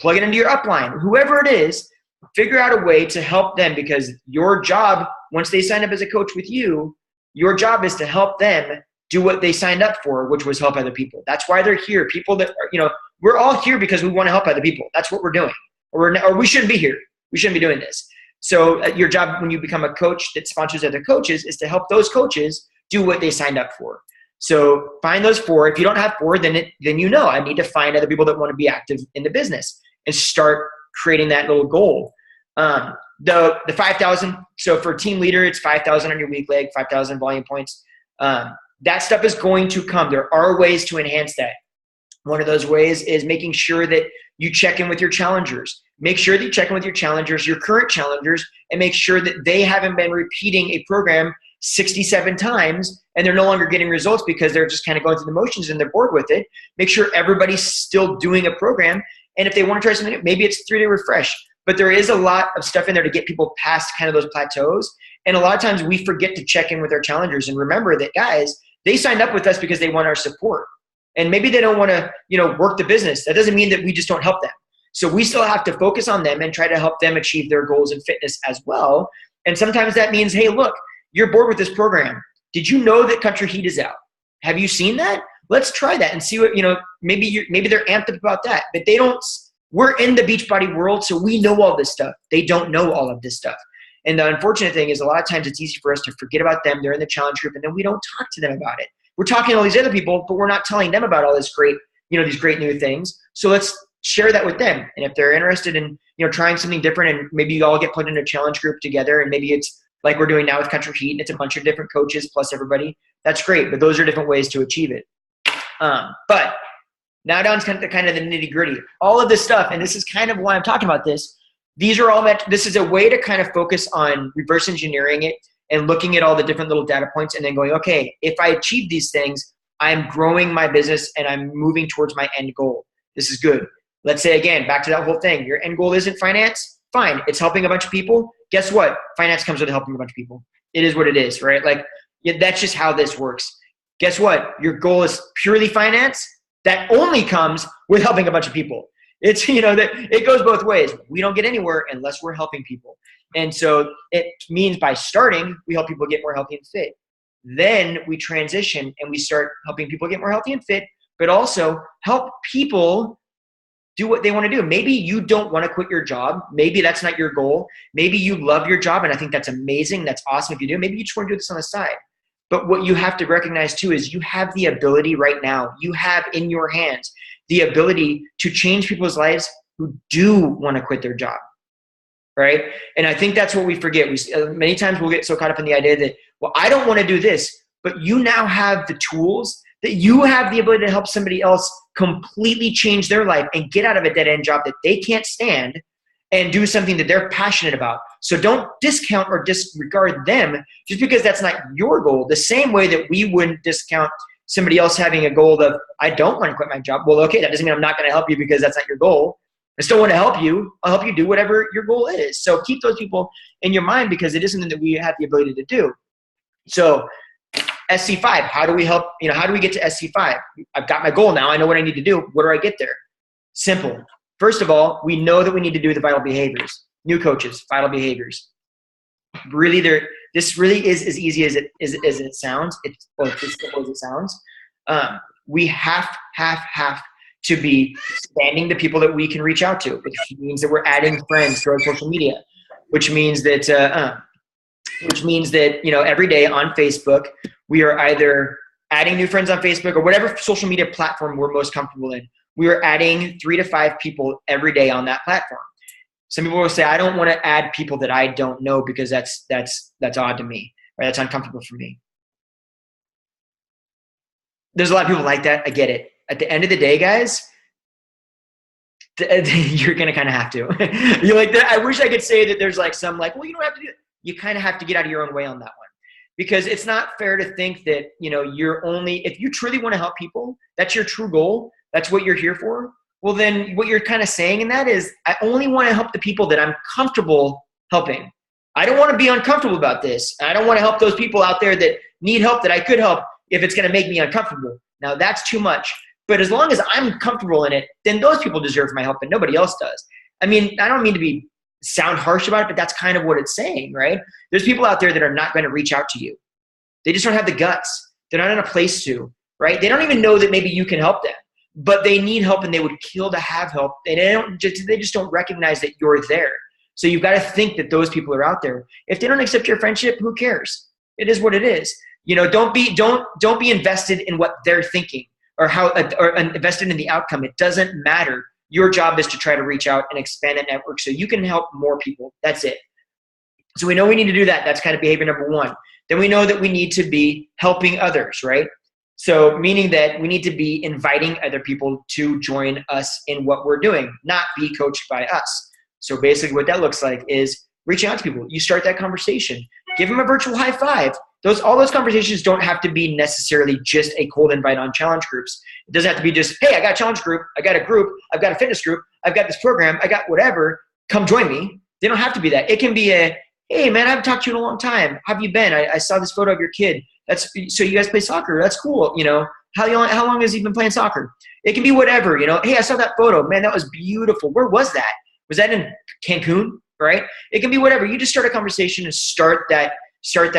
Plug it into your upline. Whoever it is, figure out a way to help them, because your job, once they sign up as a coach with you, your job is to help them do what they signed up for, which was help other people. That's why they're here. People that are, we're all here because we want to help other people. That's what we're doing. Or we shouldn't be here. We shouldn't be doing this. So your job when you become a coach that sponsors other coaches is to help those coaches do what they signed up for. So find those 4. If you don't have 4, then I need to find other people that want to be active in the business and start creating that little goal. The 5,000. So for team leader, it's 5,000 on your weak leg, 5,000 volume points. That stuff is going to come. There are ways to enhance that. One of those ways is making sure that you check in with your challengers. Make sure that you check in with your challengers, your current challengers, and make sure that they haven't been repeating a program 67 times and they're no longer getting results because they're just kind of going through the motions and they're bored with it. Make sure everybody's still doing a program. And if they want to try something, maybe it's 3-day refresh. But there is a lot of stuff in there to get people past kind of those plateaus. And a lot of times we forget to check in with our challengers and remember that, guys, they signed up with us because they want our support. And maybe they don't want to, work the business. That doesn't mean that we just don't help them. So we still have to focus on them and try to help them achieve their goals in fitness as well. And sometimes that means, hey, look, you're bored with this program. Did you know that Country Heat is out? Have you seen that? Let's try that and see what, maybe they're amped up about that. But they don't, we're in the Beachbody world, so we know all this stuff. They don't know all of this stuff. And the unfortunate thing is a lot of times it's easy for us to forget about them. They're in the challenge group, and then we don't talk to them about it. We're talking to all these other people, but we're not telling them about all this great, these great new things. So let's share that with them. And if they're interested in, trying something different, and maybe you all get put in a challenge group together, and maybe it's like we're doing now with Country Heat, and it's a bunch of different coaches plus everybody, that's great. But those are different ways to achieve it. But now down to kind of the nitty gritty. All of this stuff, and this is kind of why I'm talking about this. These are all this is a way to kind of focus on reverse engineering it and looking at all the different little data points and then going, okay, if I achieve these things, I'm growing my business and I'm moving towards my end goal. This is good. Let's say, again, back to that whole thing. Your end goal isn't finance. Fine. It's helping a bunch of people. Guess what? Finance comes with helping a bunch of people. It is what it is, right? Like, that's just how this works. Guess what? Your goal is purely finance. That only comes with helping a bunch of people. It's, that it goes both ways. We don't get anywhere unless we're helping people. And so it means by starting, we help people get more healthy and fit. Then we transition and we start helping people get more healthy and fit, but also help people do what they want to do. Maybe you don't want to quit your job. Maybe that's not your goal. Maybe you love your job, and I think that's amazing. That's awesome if you do. Maybe you just want to do this on the side. But what you have to recognize too is you have the ability right now. You have in your hands the ability to change people's lives who do want to quit their job, right? And I think that's what we forget. Many times we'll get so caught up in the idea that, well, I don't want to do this, but you now have the tools that you have the ability to help somebody else completely change their life and get out of a dead-end job that they can't stand and do something that they're passionate about. So don't discount or disregard them just because that's not your goal. The same way that we wouldn't discount somebody else having a goal of, I don't want to quit my job. Well, okay, that doesn't mean I'm not going to help you because that's not your goal. I still want to help you. I'll help you do whatever your goal is. So keep those people in your mind because it is something that we have the ability to do. So SC5, how do we help? How do we get to SC5? I've got my goal now. I know what I need to do. Where do I get there? Simple. First of all, we know that we need to do the vital behaviors. New coaches, vital behaviors. Really, this really is as easy as it sounds. It's as simple as it sounds. We have to be expanding the people that we can reach out to, which means that we're adding friends to our social media, which means that every day on Facebook, we are either adding new friends on Facebook or whatever social media platform we're most comfortable in. We are adding 3 to 5 people every day on that platform. Some people will say, I don't want to add people that I don't know because that's odd to me, right? That's uncomfortable for me. There's a lot of people like that. I get it. At the end of the day, guys, you're going to kind of have to. You're like, I wish I could say that there's like some well, you don't have to do it. You kind of have to get out of your own way on that one. Because it's not fair to think that, if you truly want to help people, that's your true goal, that's what you're here for, well then what you're kind of saying in that is, I only want to help the people that I'm comfortable helping. I don't want to be uncomfortable about this. I don't want to help those people out there that need help that I could help if it's going to make me uncomfortable. Now that's too much. But as long as I'm comfortable in it, then those people deserve my help and nobody else does. I mean, I don't mean to sound harsh about it, but that's kind of what it's saying, right? There's people out there that are not going to reach out to you. They just don't have the guts. They're not in a place to, right? They don't even know that maybe you can help them, but they need help and they would kill to have help. And they just don't recognize that you're there. So you've got to think that those people are out there. If they don't accept your friendship, who cares? It is what it is. Don't be invested in what they're thinking or invested in the outcome. It doesn't matter. Your job is to try to reach out and expand that network so you can help more people. That's it. So we know we need to do that. That's kind of behavior number 1. Then we know that we need to be helping others, right? So meaning that we need to be inviting other people to join us in what we're doing, not be coached by us. So basically what that looks like is reaching out to people. You start that conversation. Give them a virtual high five. All those conversations don't have to be necessarily just a cold invite on challenge groups. It doesn't have to be just, hey, I got a challenge group, I got a group, I've got a fitness group, I've got this program, I got whatever, come join me. They don't have to be that. It can be hey man, I haven't talked to you in a long time. How have you been? I saw this photo of your kid. So you guys play soccer. That's cool. How long has he been playing soccer? It can be whatever, hey, I saw that photo, man, that was beautiful. Where was that? Was that in Cancun? Right? It can be whatever. You just start a conversation and start that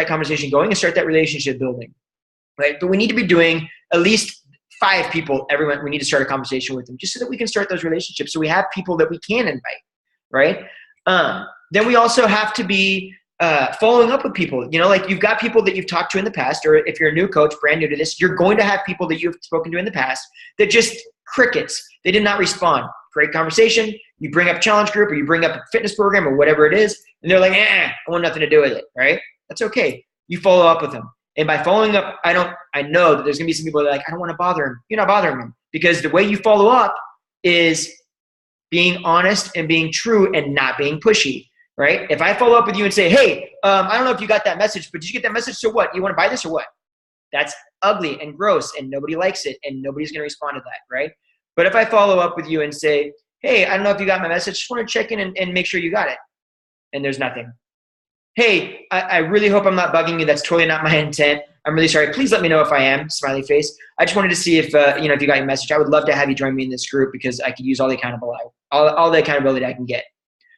conversation going and start that relationship building, right? But we need to be doing at least 5 people every month. We need to start a conversation with them just so that we can start those relationships. So we have people that we can invite, right? Then we also have to be following up with people. You've got people that you've talked to in the past, or if you're a new coach, brand new to this, you're going to have people that you've spoken to in the past that just crickets. They did not respond. Great conversation. You bring up a challenge group or you bring up a fitness program or whatever it is, and they're like, I want nothing to do with it, right? That's okay. You follow up with them. And by following up, I know that there's going to be some people that are like, I don't want to bother him. You're not bothering them because the way you follow up is being honest and being true and not being pushy, right? If I follow up with you and say, hey, I don't know if you got that message, but did you get that message? So what? You want to buy this or what? That's ugly and gross and nobody likes it and nobody's going to respond to that, right? But if I follow up with you and say, Hey, I don't know if you got my message. Just want to check in and make sure you got it. And there's nothing. Hey, I really hope I'm not bugging you. That's totally not my intent. I'm really sorry. Please let me know if I am. Smiley face. I just wanted to see if if you got your message. I would love to have you join me in this group because I could use all the accountability I can get.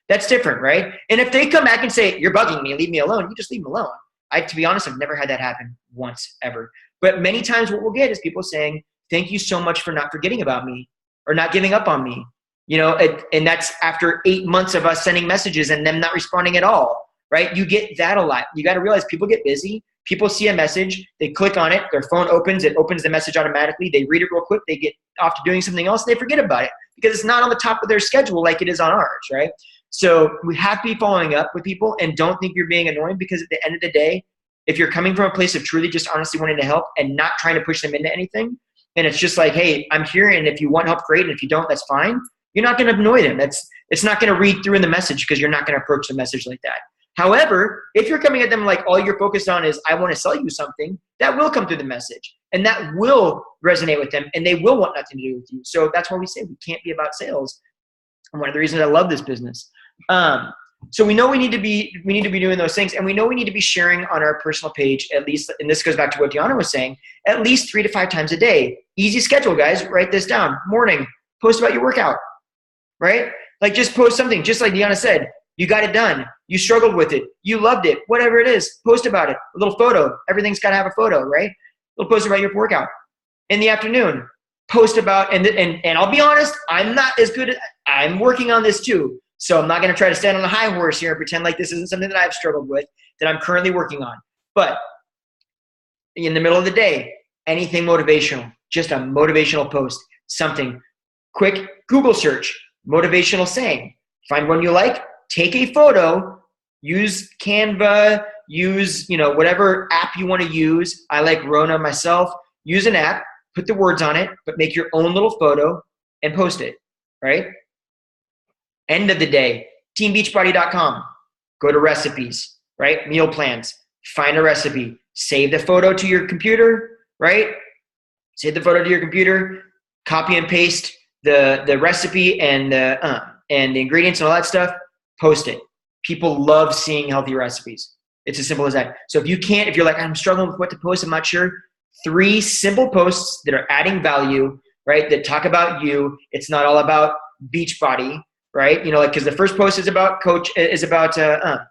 That's different, right? And if they come back and say, you're bugging me, leave me alone, you just leave them alone. To be honest, I've never had that happen once ever. But many times what we'll get is people saying, thank you so much for not forgetting about me or not giving up on me. And that's after 8 months of us sending messages and them not responding at all, right? You get that a lot. You got to realize people get busy. People see a message, they click on it, their phone opens, it opens the message automatically. They read it real quick, they get off to doing something else, they forget about it because it's not on the top of their schedule like it is on ours, right? So we have to be following up with people and don't think you're being annoying because at the end of the day, if you're coming from a place of truly just honestly wanting to help and not trying to push them into anything, and it's just like, hey, I'm here and if you want help, great. And if you don't, that's fine. You're not going to annoy them. It's not going to read through in the message because you're not going to approach the message like that. However, if you're coming at them like all you're focused on is I want to sell you something, that will come through the message and that will resonate with them and they will want nothing to do with you. So that's why we say we can't be about sales. And one of the reasons I love this business. So we know we need to be doing those things and we know we need to be sharing on our personal page at least, and this goes back to what Deanna was saying, at least 3 to 5 times a day. Easy schedule, guys. Write this down. Morning, post about your workout, right? Like just post something, just like Deanna said. You got it done. You struggled with it. You loved it. Whatever it is, post about it. A little photo. Everything's got to have a photo, right? A little post about your workout. In the afternoon, post about, and I'll be honest, I'm not as good I'm working on this too. So I'm not going to try to stand on a high horse here and pretend like this isn't something that I've struggled with, that I'm currently working on. But in the middle of the day, anything motivational, just a motivational post, something quick Google search, motivational saying, find one you like, take a photo, use Canva, use, whatever app you want to use. I like Rona myself. Use an app, put the words on it, but make your own little photo and post it, right? End of the day, teambeachbody.com. Go to recipes, right? Meal plans. Find a recipe. Save the photo to your computer, right? Save the photo to your computer. Copy and paste the recipe and the ingredients and all that stuff. Post it. People love seeing healthy recipes. It's as simple as that. So if you're like, I'm struggling with what to post, I'm not sure. 3 simple posts that are adding value, right? That talk about you. It's not all about Beachbody, right? Because the first post is about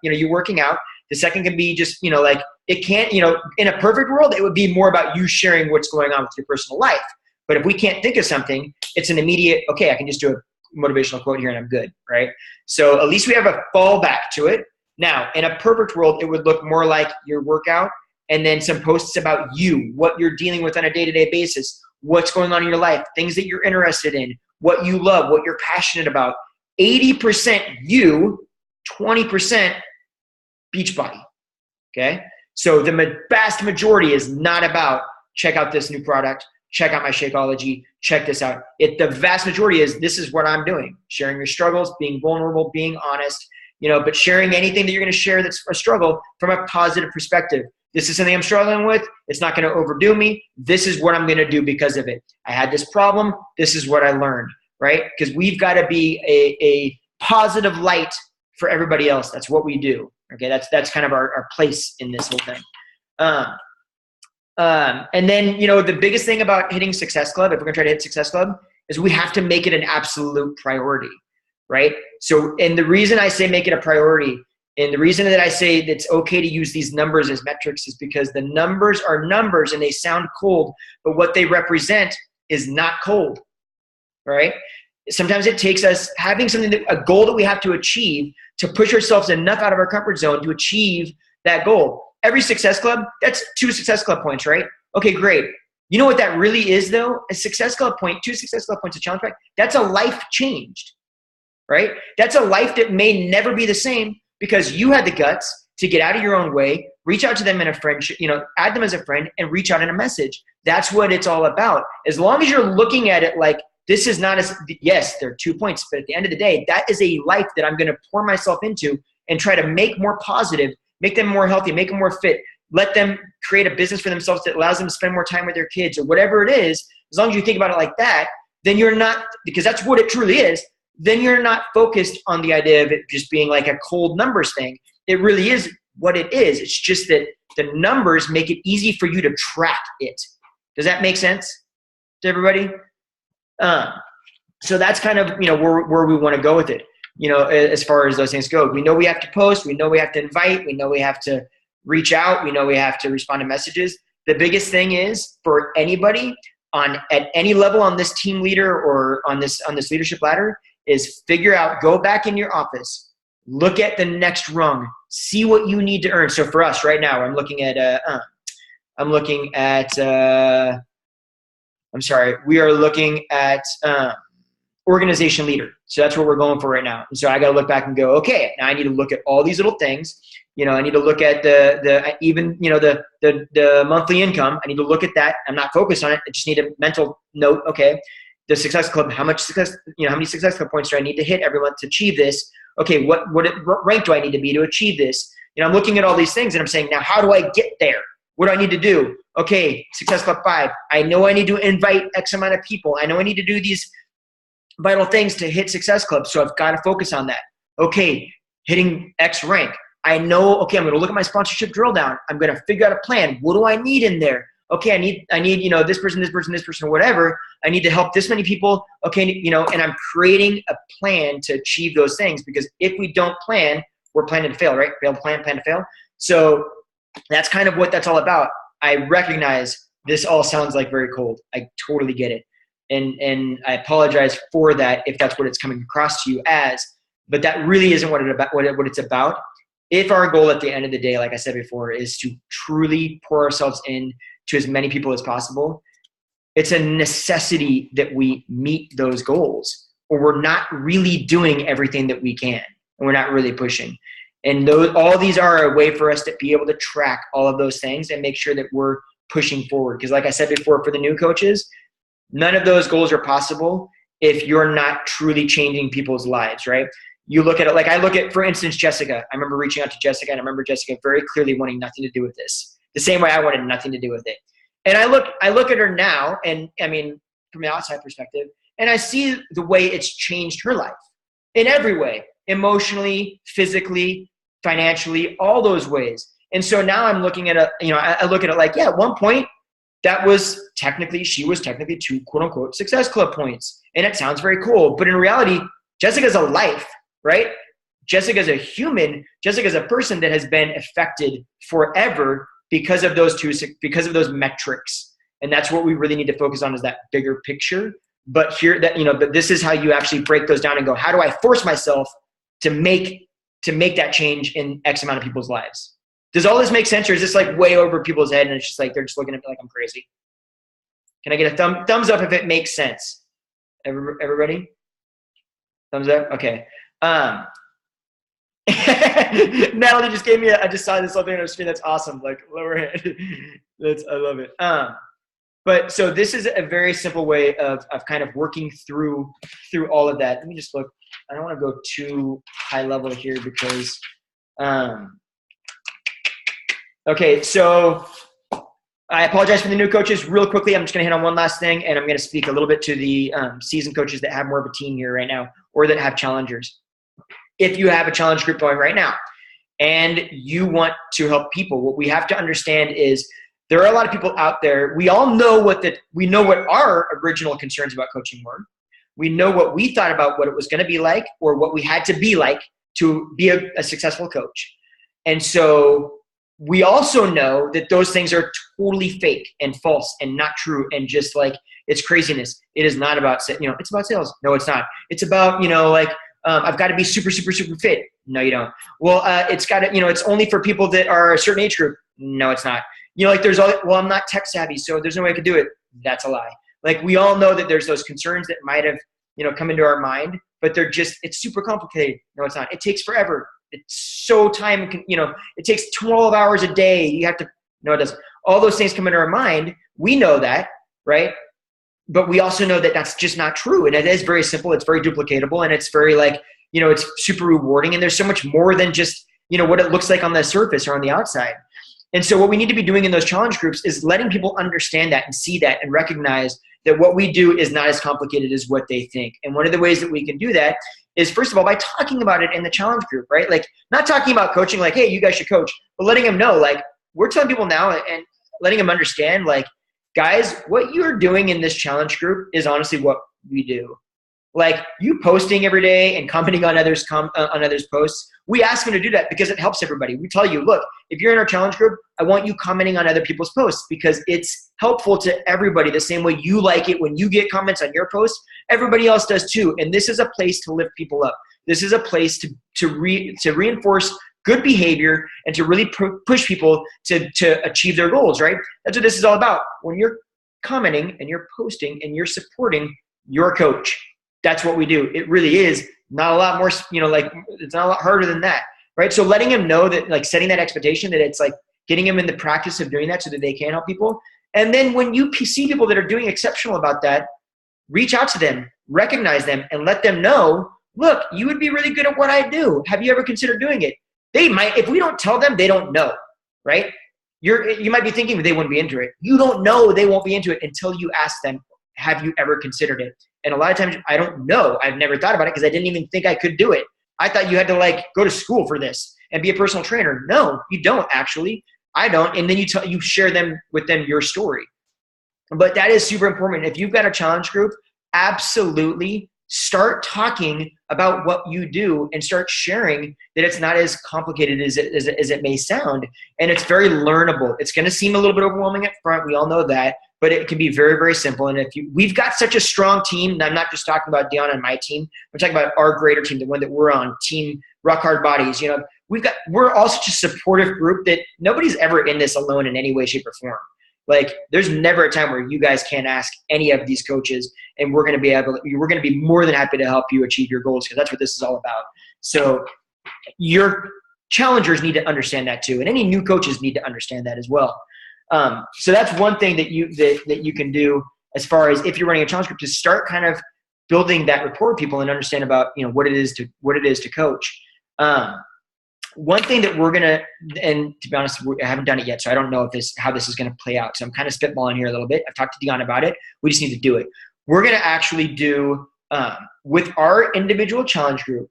you working out. The second can be just, it can't, in a perfect world, it would be more about you sharing what's going on with your personal life. But if we can't think of something, it's an immediate, okay, I can just do a motivational quote here and I'm good, right? So at least we have a fallback to it. Now, in a perfect world, it would look more like your workout and then some posts about you, what you're dealing with on a day-to-day basis, what's going on in your life, things that you're interested in, what you love, what you're passionate about. 80% you, 20% Beachbody, okay? So the vast majority is not about check out this new product, check out my Shakeology, check this out. The vast majority is this is what I'm doing, sharing your struggles, being vulnerable, being honest, but sharing anything that you're going to share that's a struggle from a positive perspective. This is something I'm struggling with. It's not going to overdo me. This is what I'm going to do because of it. I had this problem. This is what I learned, right? Because we've got to be a positive light for everybody else. That's what we do. Okay, that's kind of our place in this whole thing. And then, the biggest thing about hitting Success Club, if we're going to try to hit Success Club, is we have to make it an absolute priority, right? So, and the reason I say make it a priority, and the reason that I say it's okay to use these numbers as metrics is because the numbers are numbers and they sound cold, but what they represent is not cold, right? Sometimes it takes us having a goal that we have to achieve to push ourselves enough out of our comfort zone to achieve that goal. Every Success Club, that's 2 Success Club points, right? Okay, great. You know what that really is though? A Success Club point, 2 Success Club points of challenge pack, that's a life changed, right? That's a life that may never be the same because you had the guts to get out of your own way, reach out to them in a friendship, add them as a friend and reach out in a message. That's what it's all about. As long as you're looking at it like, this is not yes, there are 2 points, but at the end of the day, that is a life that I'm going to pour myself into and try to make more positive, make them more healthy, make them more fit, let them create a business for themselves that allows them to spend more time with their kids or whatever it is. As long as you think about it like that, then you're not, because that's what it truly is. then you're not focused on the idea of it just being like a cold numbers thing. It really is what it is. It's just that the numbers make it easy for you to track it. Does that make sense to everybody? So that's kind of, where we want to go with it. As far as those things go, we know we have to post, we know we have to invite, we know we have to reach out, we know we have to respond to messages. The biggest thing is for anybody at any level on this team leader or on this leadership ladder is figure out, go back in your office, look at the next rung, see what you need to earn. So for us right now, we are looking at organization leader. So that's what we're going for right now. And so I got to look back and go, okay, now I need to look at all these little things. I need to look at the monthly income. I need to look at that. I'm not focused on it. I just need a mental note. Okay, the Success Club, how many Success Club points do I need to hit every month to achieve this? Okay, what rank do I need to be to achieve this? I'm looking at all these things and I'm saying, now how do I get there? What do I need to do? Okay, Success Club 5. I know I need to invite X amount of people. I know I need to do these vital things to hit Success Club. So I've got to focus on that. Okay, hitting X rank. I know, okay, I'm going to look at my sponsorship drill down. I'm going to figure out a plan. What do I need in there? Okay, I need, this person, whatever. I need to help this many people. Okay, and I'm creating a plan to achieve those things, because if we don't plan, we're planning to fail, right? Plan to fail. So that's kind of what that's all about. I recognize this all sounds like very cold. I totally get it. And I apologize for that if that's what it's coming across to you as, but that really isn't what it's about. If our goal at the end of the day, like I said before, is to truly pour ourselves in to as many people as possible, it's a necessity that we meet those goals, or we're not really doing everything that we can, and we're not really pushing. And all these are a way for us to be able to track all of those things and make sure that we're pushing forward. Because like I said before, for the new coaches, none of those goals are possible if you're not truly changing people's lives, right? You look at it, like I look at, for instance, Jessica. I remember reaching out to Jessica, and I remember Jessica very clearly wanting nothing to do with this, the same way I wanted nothing to do with it. And I look at her now, and I mean, from the outside perspective, and I see the way it's changed her life in every way, emotionally, physically, financially, all those ways. And so now I'm looking at I look at it like, yeah, at one point, she was technically 2 quote unquote Success Club points. And it sounds very cool. But in reality, Jessica's a life, right? Jessica's a human. Jessica's a person that has been affected forever because of those metrics. And that's what we really need to focus on, is that bigger picture. But but this is how you actually break those down and go, how do I force myself to make that change in X amount of people's lives? Does all this make sense, or is this like way over people's head and it's just like they're just looking at me like I'm crazy? Can I get a thumbs up if it makes sense? Everybody? Thumbs up? Okay. Natalie just gave me I just saw this something on her screen. That's awesome. Like lower hand. I love it. But so this is a very simple way of kind of working through all of that. Let me just look. I don't want to go too high level here because okay, so I apologize for the new coaches. Real quickly, I'm just going to hit on one last thing, and I'm going to speak a little bit to the seasoned coaches that have more of a team here right now, or that have challengers. If you have a challenge group going right now and you want to help people, what we have to understand is there are a lot of people out there. We all know what our original concerns about coaching were. We know what we thought about what it was going to be like, or what we had to be like to be a successful coach. And so we also know that those things are totally fake and false and not true, and just like it's craziness. It is not about, it's about sales. No, it's not. It's about, I've got to be super, super, super fit. No, you don't. Well, it's got to, it's only for people that are a certain age group. No, it's not. I'm not tech savvy, so there's no way I could do it. That's a lie. Like, we all know that there's those concerns that might have, come into our mind, but it's super complicated. No, it's not. It takes forever. It's so time, it takes 12 hours a day. No, it doesn't. All those things come into our mind. We know that, right? But we also know that that's just not true. And it is very simple. It's very duplicatable, and it's very it's super rewarding. And there's so much more than just, what it looks like on the surface or on the outside. And so what we need to be doing in those challenge groups is letting people understand that and see that and recognize that what we do is not as complicated as what they think. And one of the ways that we can do that is, first of all, by talking about it in the challenge group, right? Like, not talking about coaching like, hey, you guys should coach, but letting them know, like, we're telling people now and letting them understand, like, guys, what you're doing in this challenge group is honestly what we do. Like, you posting every day and commenting on others' posts, we ask them to do that because it helps everybody. We tell you, look, if you're in our challenge group, I want you commenting on other people's posts because it's helpful to everybody. The same way you like it when you get comments on your post, everybody else does too. And this is a place to lift people up. This is a place to reinforce good behavior and to really push people to achieve their goals, right? That's what this is all about. When you're commenting and you're posting and you're supporting your coach, that's what we do. It really is not a lot more, like, it's not a lot harder than that, right? So letting him know that, like, setting that expectation that it's like getting him in the practice of doing that so that they can help people. And then when you see people that are doing exceptional about that, reach out to them, recognize them, and let them know, look, you would be really good at what I do. Have you ever considered doing it? They might, if we don't tell them, they don't know, right? You might be thinking they wouldn't be into it. You don't know they won't be into it until you ask them, have you ever considered it? And a lot of times I don't know. I've never thought about it because I didn't even think I could do it. I thought you had to, like, go to school for this and be a personal trainer. No, you don't actually. I don't. And then you share with them your story. But that is super important. If you've got a challenge group, absolutely start talking about what you do and start sharing that it's not as complicated as it may sound. And it's very learnable. It's going to seem a little bit overwhelming at front. We all know that. But it can be very, very simple. And we've got such a strong team, and I'm not just talking about Deanna and my team. I'm talking about our greater team, the one that we're on, Team Rock Hard Bodies. We're all such a supportive group that nobody's ever in this alone in any way, shape, or form. Like, there's never a time where you guys can't ask any of these coaches, and we're going to be more than happy to help you achieve your goals, because that's what this is all about. So your challengers need to understand that too, and any new coaches need to understand that as well. So that's one thing that you can do as far as if you're running a challenge group, to start kind of building that rapport with people and understand about, what it is to coach. One thing that we're gonna, and to be honest, I haven't done it yet, so I don't know how this is gonna play out. So I'm kind of spitballing here a little bit. I've talked to Deanna about it. We just need to do it. We're gonna actually do with our individual challenge group.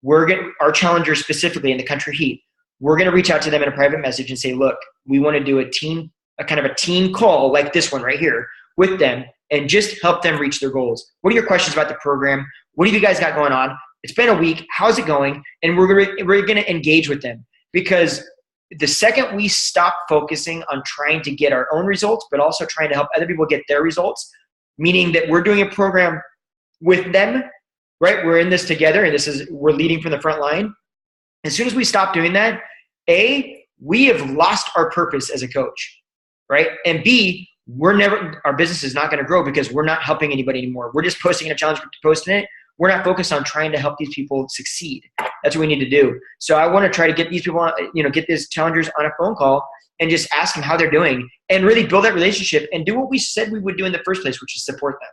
Our challengers specifically in the Country Heat. We're going to reach out to them in a private message and say, look, we want to do a kind of a team call like this one right here with them and just help them reach their goals. What are your questions about the program? What have you guys got going on? It's been a week. How's it going? And we're going to engage with them, because the second we stop focusing on trying to get our own results, but also trying to help other people get their results, meaning that we're doing a program with them, right? We're in this together, and we're leading from the front line. As soon as we stop doing that, A, we have lost our purpose as a coach, right? And B, our business is not going to grow because we're not helping anybody anymore. We're just posting in a challenge group to post in it. We're not focused on trying to help these people succeed. That's what we need to do. So I want to try to get these people, get these challengers on a phone call and just ask them how they're doing and really build that relationship and do what we said we would do in the first place, which is support them,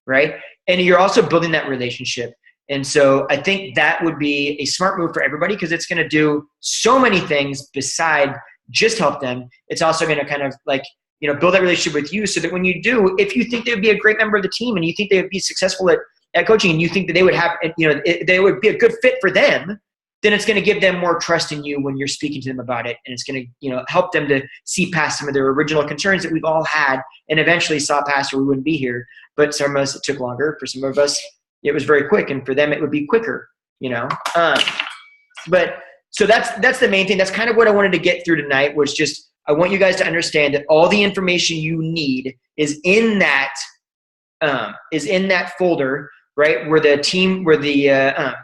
right? And you're also building that relationship. And so I think that would be a smart move for everybody, because it's going to do so many things beside just help them. It's also going to kind of build that relationship with you, so that when you do, if you think they would be a great member of the team and you think they would be successful at coaching, and you think that they would have, they would be a good fit for them, then it's going to give them more trust in you when you're speaking to them about it. And it's going to, help them to see past some of their original concerns that we've all had and eventually saw past, or we wouldn't be here. But some of us, it took longer. For some of us, it was very quick, and for them it would be quicker, but so that's the main thing. That's kind of what I wanted to get through tonight, was just, I want you guys to understand that all the information you need is in that folder, right? Where the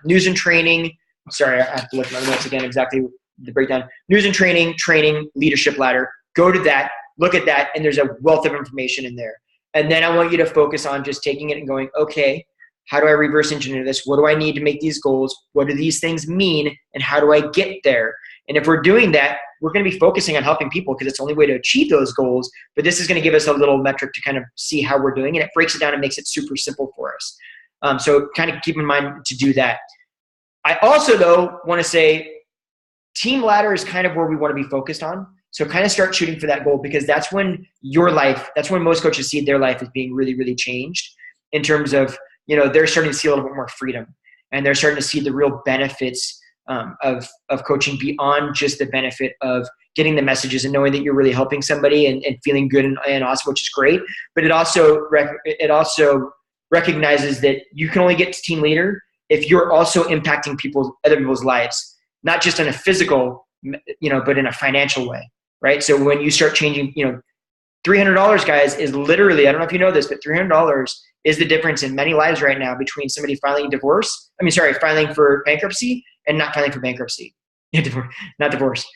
news and training, sorry, I have to look at my notes again, exactly the breakdown. News and training, leadership ladder, go to that, look at that, and there's a wealth of information in there. And then I want you to focus on just taking it and going, okay, how do I reverse engineer this? What do I need to make these goals? What do these things mean? And how do I get there? And if we're doing that, we're going to be focusing on helping people, because it's the only way to achieve those goals. But this is going to give us a little metric to kind of see how we're doing. And it breaks it down and makes it super simple for us. So kind of keep in mind to do that. I also, though, want to say team ladder is kind of where we want to be focused on. So kind of start shooting for that goal, because that's when most coaches see their life as being really, really changed in terms of, they're starting to see a little bit more freedom, and they're starting to see the real benefits of coaching beyond just the benefit of getting the messages and knowing that you're really helping somebody and feeling good and awesome, which is great. But it also recognizes that you can only get to team leader if you're also impacting other people's lives, not just in a physical, but in a financial way, right? So when you start changing, $300, guys, is literally, I don't know if you know this, but $300 is the difference in many lives right now between somebody filing for bankruptcy and not filing for bankruptcy. Not divorce.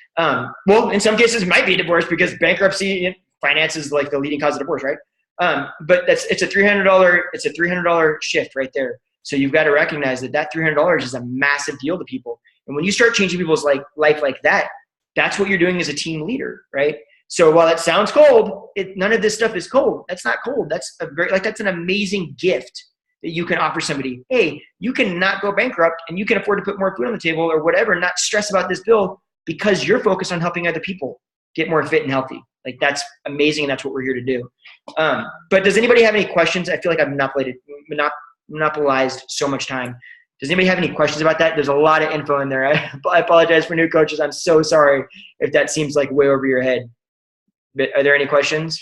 Well, in some cases it might be divorce, because bankruptcy finance is like the leading cause of divorce, right? But it's a $300 shift right there. So you've got to recognize that $300 is a massive deal to people. And when you start changing people's life like that, that's what you're doing as a team leader, right? So while it sounds cold, none of this stuff is cold. That's not cold. That's an amazing gift that you can offer somebody. Hey, you can not go bankrupt, and you can afford to put more food on the table or whatever, and not stress about this bill, because you're focused on helping other people get more fit and healthy. Like, that's amazing, and that's what we're here to do. But does anybody have any questions? I feel like I've monopolized so much time. Does anybody have any questions about that? There's a lot of info in there. I apologize for new coaches. I'm so sorry if that seems like way over your head. But are there any questions?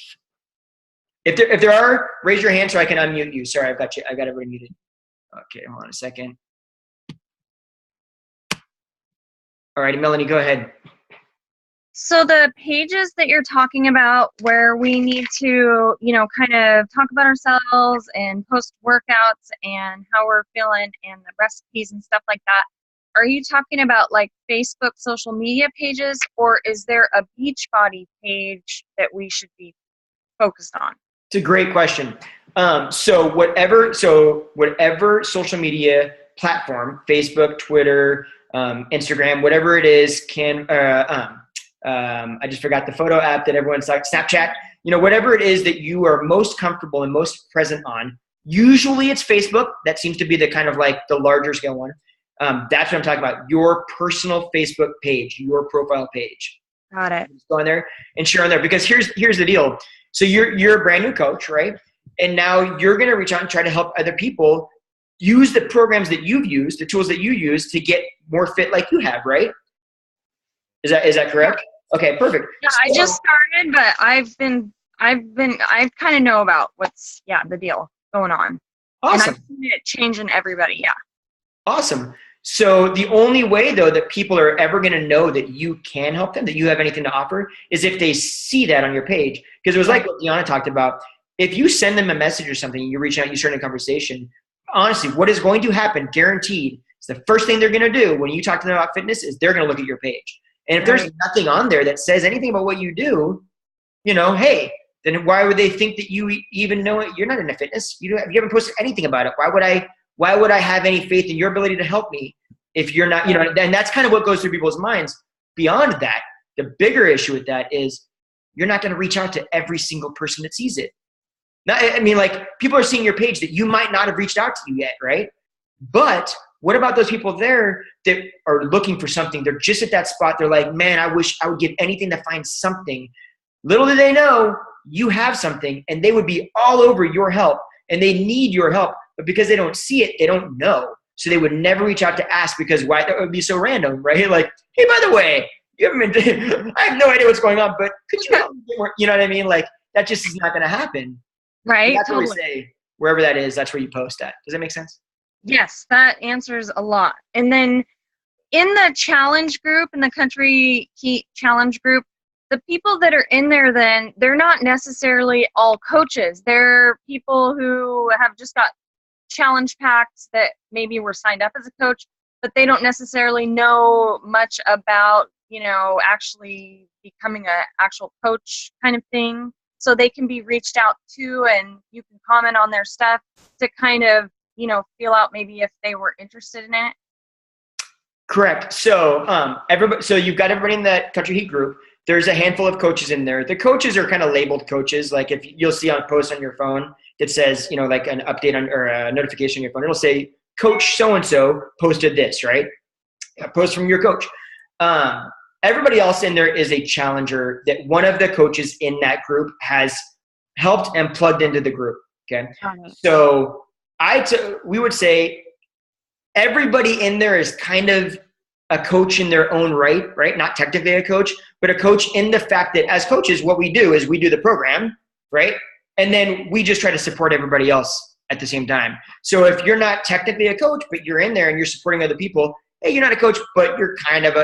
If there are, raise your hand so I can unmute you. Sorry, I've got everybody muted. Okay, hold on a second. All right, Melanie, go ahead. So the pages that you're talking about where we need to, kind of talk about ourselves and post workouts and how we're feeling and the recipes and stuff like that, are you talking about like Facebook social media pages, or is there a Beachbody page that we should be focused on? It's a great question. So whatever social media platform, Facebook, Twitter, Instagram, whatever it is, I just forgot the photo app that everyone's like, Snapchat, whatever it is that you are most comfortable and most present on. Usually it's Facebook. That seems to be the kind of like the larger scale one. That's what I'm talking about. Your personal Facebook page, your profile page. Got it. Just go in there and share on there, because here's the deal. So you're a brand new coach, right? And now you're going to reach out and try to help other people use the programs that you've used, the tools that you use to get more fit like you have, right? Is that correct? Okay, perfect. Yeah, I just started, but I kind of know about what's the deal going on. Awesome. And I've seen it changing everybody. Yeah. Awesome. So the only way, though, that people are ever going to know that you can help them, that you have anything to offer, is if they see that on your page. Because it was like what Deanna talked about. If you send them a message or something, you reach out, you start a conversation, honestly, what is going to happen, guaranteed, is the first thing they're going to do when you talk to them about fitness is they're going to look at your page. And if there's nothing on there that says anything about what you do, hey, then why would they think that you even know it? You're not into fitness. You haven't posted anything about it. Why would I have any faith in your ability to help me if you're not, and that's kind of what goes through people's minds. Beyond that, the bigger issue with that is you're not going to reach out to every single person that sees it. Now, I mean, like, people are seeing your page that you might not have reached out to you yet, right? But what about those people there that are looking for something? They're just at that spot. They're like, man, I wish I would give anything to find something. Little do they know you have something, and they would be all over your help, and they need your help. But because they don't see it, they don't know. So they would never reach out to ask, because why? That would be so random, right? Like, hey, by the way, you haven't been I have no idea what's going on, but could you help me get more? You know what I mean? Like, that just is not going to happen. Right. So that's what we say. Wherever that is, that's where you post at. Does that make sense? Yes, that answers a lot. And then in the challenge group, in the Country Heat challenge group, the people that are in there, then they're not necessarily all coaches. They're people who have just got challenge packs that maybe were signed up as a coach, but they don't necessarily know much about, actually becoming an actual coach kind of thing. So they can be reached out to, and you can comment on their stuff to kind of, feel out maybe if they were interested in it. Correct. So so you've got everybody in that Country Heat group. There's a handful of coaches in there. The coaches are kind of labeled coaches. Like, if you'll see on a post on your phone that says, like an update or a notification on your phone, it'll say Coach so-and-so posted this, right? A post from your coach. everybody else in there is a challenger that one of the coaches in that group has helped and plugged into the group. Okay. So we would say everybody in there is kind of a coach in their own right? Not technically a coach, but a coach in the fact that as coaches, what we do is we do the program, right? And then we just try to support everybody else at the same time. So if you're not technically a coach, but you're in there and you're supporting other people, hey, you're not a coach, but you're kind of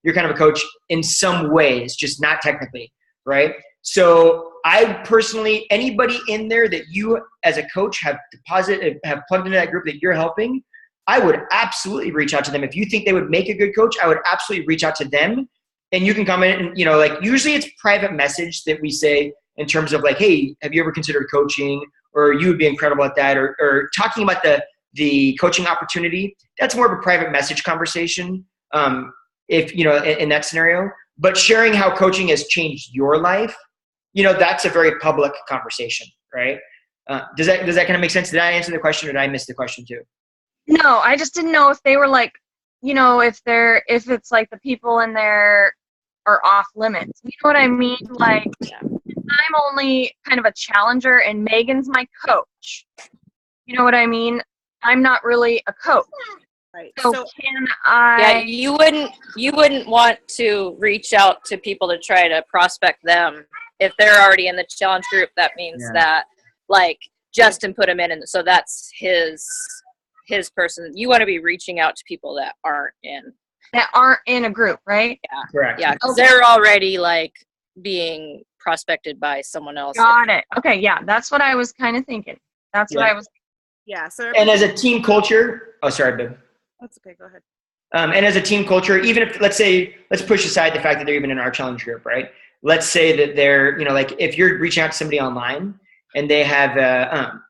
you're kind of a coach in some ways, just not technically, right? So I personally, anybody in there that you as a coach have plugged into that group that you're helping, I would absolutely reach out to them. If you think they would make a good coach, I would absolutely reach out to them. And you can comment and, usually it's private message that we say in terms of like, hey, have you ever considered coaching? Or you would be incredible at that. Or talking about the coaching opportunity. That's more of a private message conversation if, in that scenario. But sharing how coaching has changed your life, that's a very public conversation, right? Does that kind of make sense? Did I answer the question or did I miss the question too? No, I just didn't know if they were like, if it's like the people in there are off limits. You know what I mean? Like, I'm only kind of a challenger and Megan's my coach. You know what I mean? I'm not really a coach. Right. So can I? Yeah, you wouldn't want to reach out to people to try to prospect them if they're already in the challenge group. That means that like Justin put him in, and so that's his person. You want to be reaching out to people that aren't in a group, right? Yeah, correct. Yeah, because they're already like being prospected by someone else. Got it. Okay, yeah, that's what I was kind of thinking. That's what I was. Yeah. So. And as a team culture, sorry, babe. That's okay. Go ahead. And as a team culture, even if let's push aside the fact that they're even in our challenge group, right? Let's say that they're, like if you're reaching out to somebody online and they have,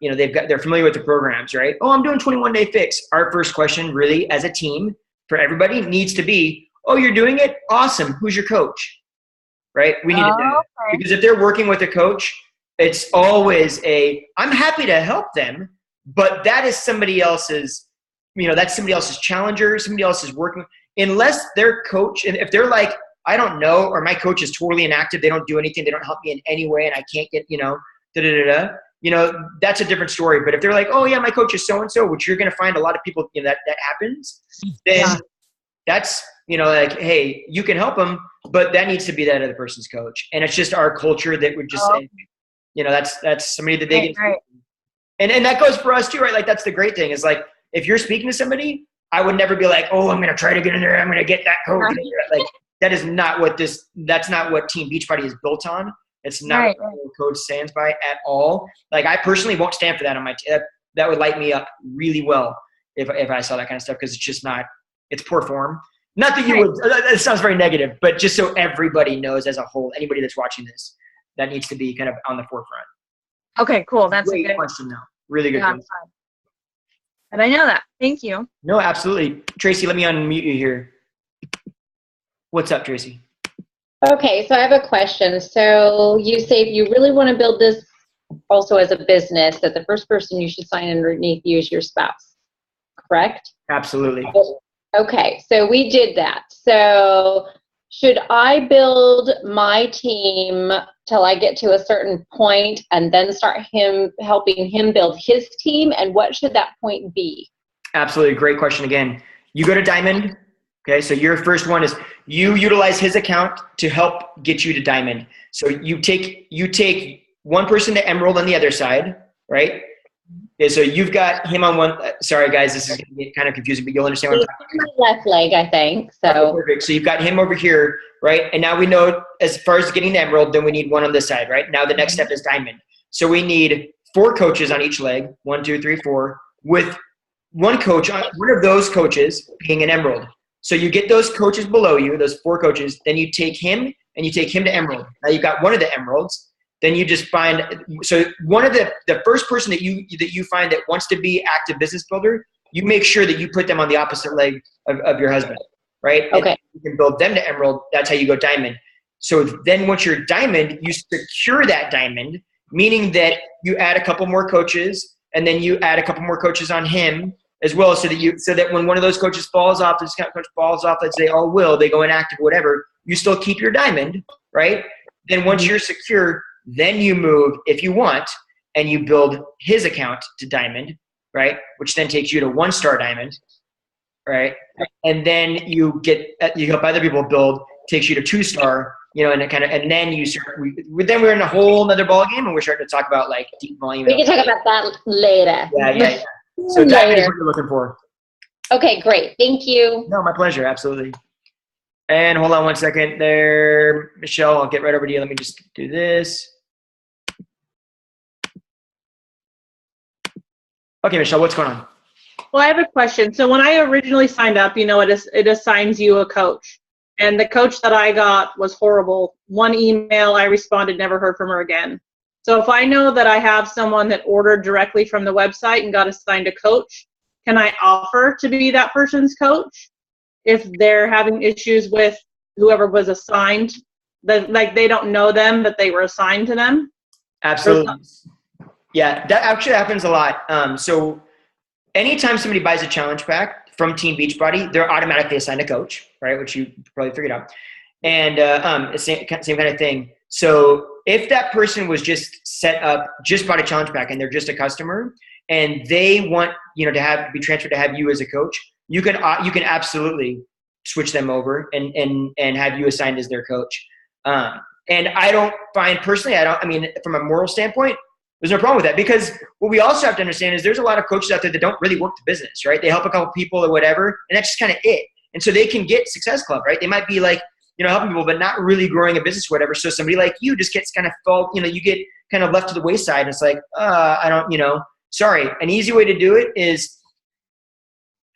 they're familiar with the programs, right? Oh, I'm doing 21 Day Fix. Our first question really as a team for everybody needs to be, oh, you're doing it? Awesome. Who's your coach? Right? We need to know. Okay. Because if they're working with a coach, it's always I'm happy to help them, but that is somebody else's, that's somebody else's challenger, somebody else is working, unless their coach, and if they're like, I don't know, or my coach is totally inactive, they don't do anything, they don't help me in any way, and I can't get, that's a different story. But if they're like, oh yeah, my coach is so-and-so, which you're going to find a lot of people, that happens, then that's, like, hey, you can help them, but that needs to be that other person's coach. And it's just our culture that would just say, that's somebody that they get. Right. And that goes for us too, right? Like, that's the great thing is like, if you're speaking to somebody, I would never be like, oh, I'm going to try to get in there. I'm going to get that coach. Right. Like, that's not what Team Beachbody is built on. It's not what coach stands by at all. Like, I personally won't stand for that on my team. That would light me up really well if I saw that kind of stuff, because it's just not, it's poor form. Not that you would, it sounds very negative, but just so everybody knows as a whole, anybody that's watching this, that needs to be kind of on the forefront. Okay, cool. That's great a good question though. Really good question. But I know that. Thank you. No, absolutely. Tracy, let me unmute you here. What's up, Tracy? Okay, so I have a question. So you say if you really want to build this also as a business, that the first person you should sign underneath you is your spouse, correct? Absolutely. Okay, so we did that. So should I build my team till I get to a certain point and then start helping him build his team? And what should that point be? Absolutely. Great question again. You go to Diamond. Okay, so your first one is you utilize his account to help get you to Diamond. So you take one person to Emerald on the other side, right? Okay, so you've got him on one. Sorry, guys, this is going to get kind of confusing, but you'll understand what I'm talking about. My left leg, I think. So okay, perfect. So you've got him over here, right? And now we know as far as getting the Emerald, then we need one on this side, right? Now the next step is Diamond. So we need 4 coaches on each leg, 1, 2, 3, 4, with one coach on one of those coaches being an Emerald. So you get those coaches below you, those 4 coaches, then you take him and you take him to Emerald. Now you've got one of the Emeralds. Then you just find, so one of the first person that you find that wants to be active business builder, you make sure that you put them on the opposite leg of your husband, right? Okay. And you can build them to Emerald. That's how you go Diamond. So then once you're Diamond, you secure that Diamond, meaning that you add a couple more coaches, and then you add a couple more coaches on him as well, so that when one of those coaches falls off, this coach falls off, let's say, they go inactive, whatever, you still keep your diamond, right? Then once you're secure, then you move if you want, and you build his account to diamond, right? Which then takes you to 1-star diamond, right? And then you help other people build, takes you to 2-star, and then you start. Then we're in a whole other ball game, and we're starting to talk about like deep volume. We can talk about that later. Yeah. So diamond is what you're looking for. Okay, great. Thank you. No, my pleasure. Absolutely. And hold on one second there, Michelle. I'll get right over to you. Let me just do this. Okay, Michelle, what's going on? Well, I have a question. So when I originally signed up, it assigns you a coach. And the coach that I got was horrible. One email, I responded, never heard from her again. So if I know that I have someone that ordered directly from the website and got assigned a coach, can I offer to be that person's coach if they're having issues with whoever was assigned? Like they don't know them, but they were assigned to them? Absolutely. Yeah, that actually happens a lot. So anytime somebody buys a challenge pack from Team Beachbody, they're automatically assigned a coach, right? Which you probably figured out. And same kind of thing. So if that person was just set up, just bought a challenge pack and they're just a customer and they want, to be transferred to have you as a coach, you can absolutely switch them over and have you assigned as their coach. And I don't find personally, from a moral standpoint, there's no problem with that, because what we also have to understand is there's a lot of coaches out there that don't really work the business, right? They help a couple people or whatever, and that's just kind of it. And so they can get Success Club, right? They might be like, helping people, but not really growing a business or whatever. So somebody like you just gets kind of you get kind of left to the wayside. It's like, sorry. An easy way to do it is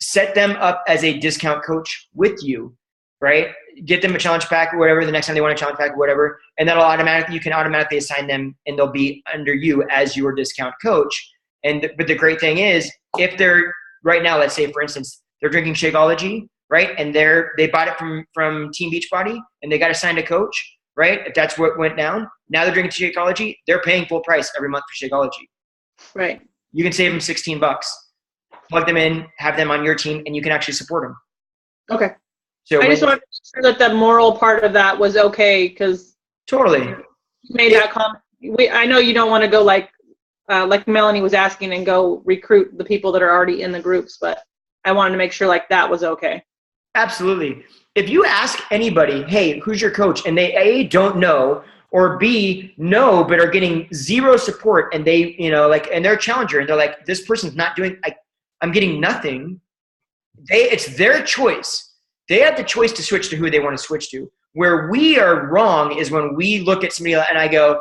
set them up as a discount coach with you, right? Get them a challenge pack or whatever the next time they want a challenge pack or whatever, and you can automatically assign them, and they'll be under you as your discount coach. But the great thing is, if they're right now, let's say for instance, they're drinking Shakeology, right? And they bought it from Team Beachbody and they got assigned a coach, right? If that's what went down, now they're drinking Shakeology, they're paying full price every month for Shakeology. Right. You can save them $16, plug them in, have them on your team, and you can actually support them. Okay. So I just wanted to make sure that the moral part of that was okay, because totally you made that comment. I know you don't want to go like Melanie was asking and go recruit the people that are already in the groups, but I wanted to make sure like that was okay. Absolutely. If you ask anybody, hey, who's your coach? And they A, don't know, or B, know, but are getting zero support, and they, and they're a challenger and they're like, this person's not doing, I'm getting nothing. It's their choice. They have the choice to switch to who they want to switch to. Where we are wrong is when we look at somebody and I go,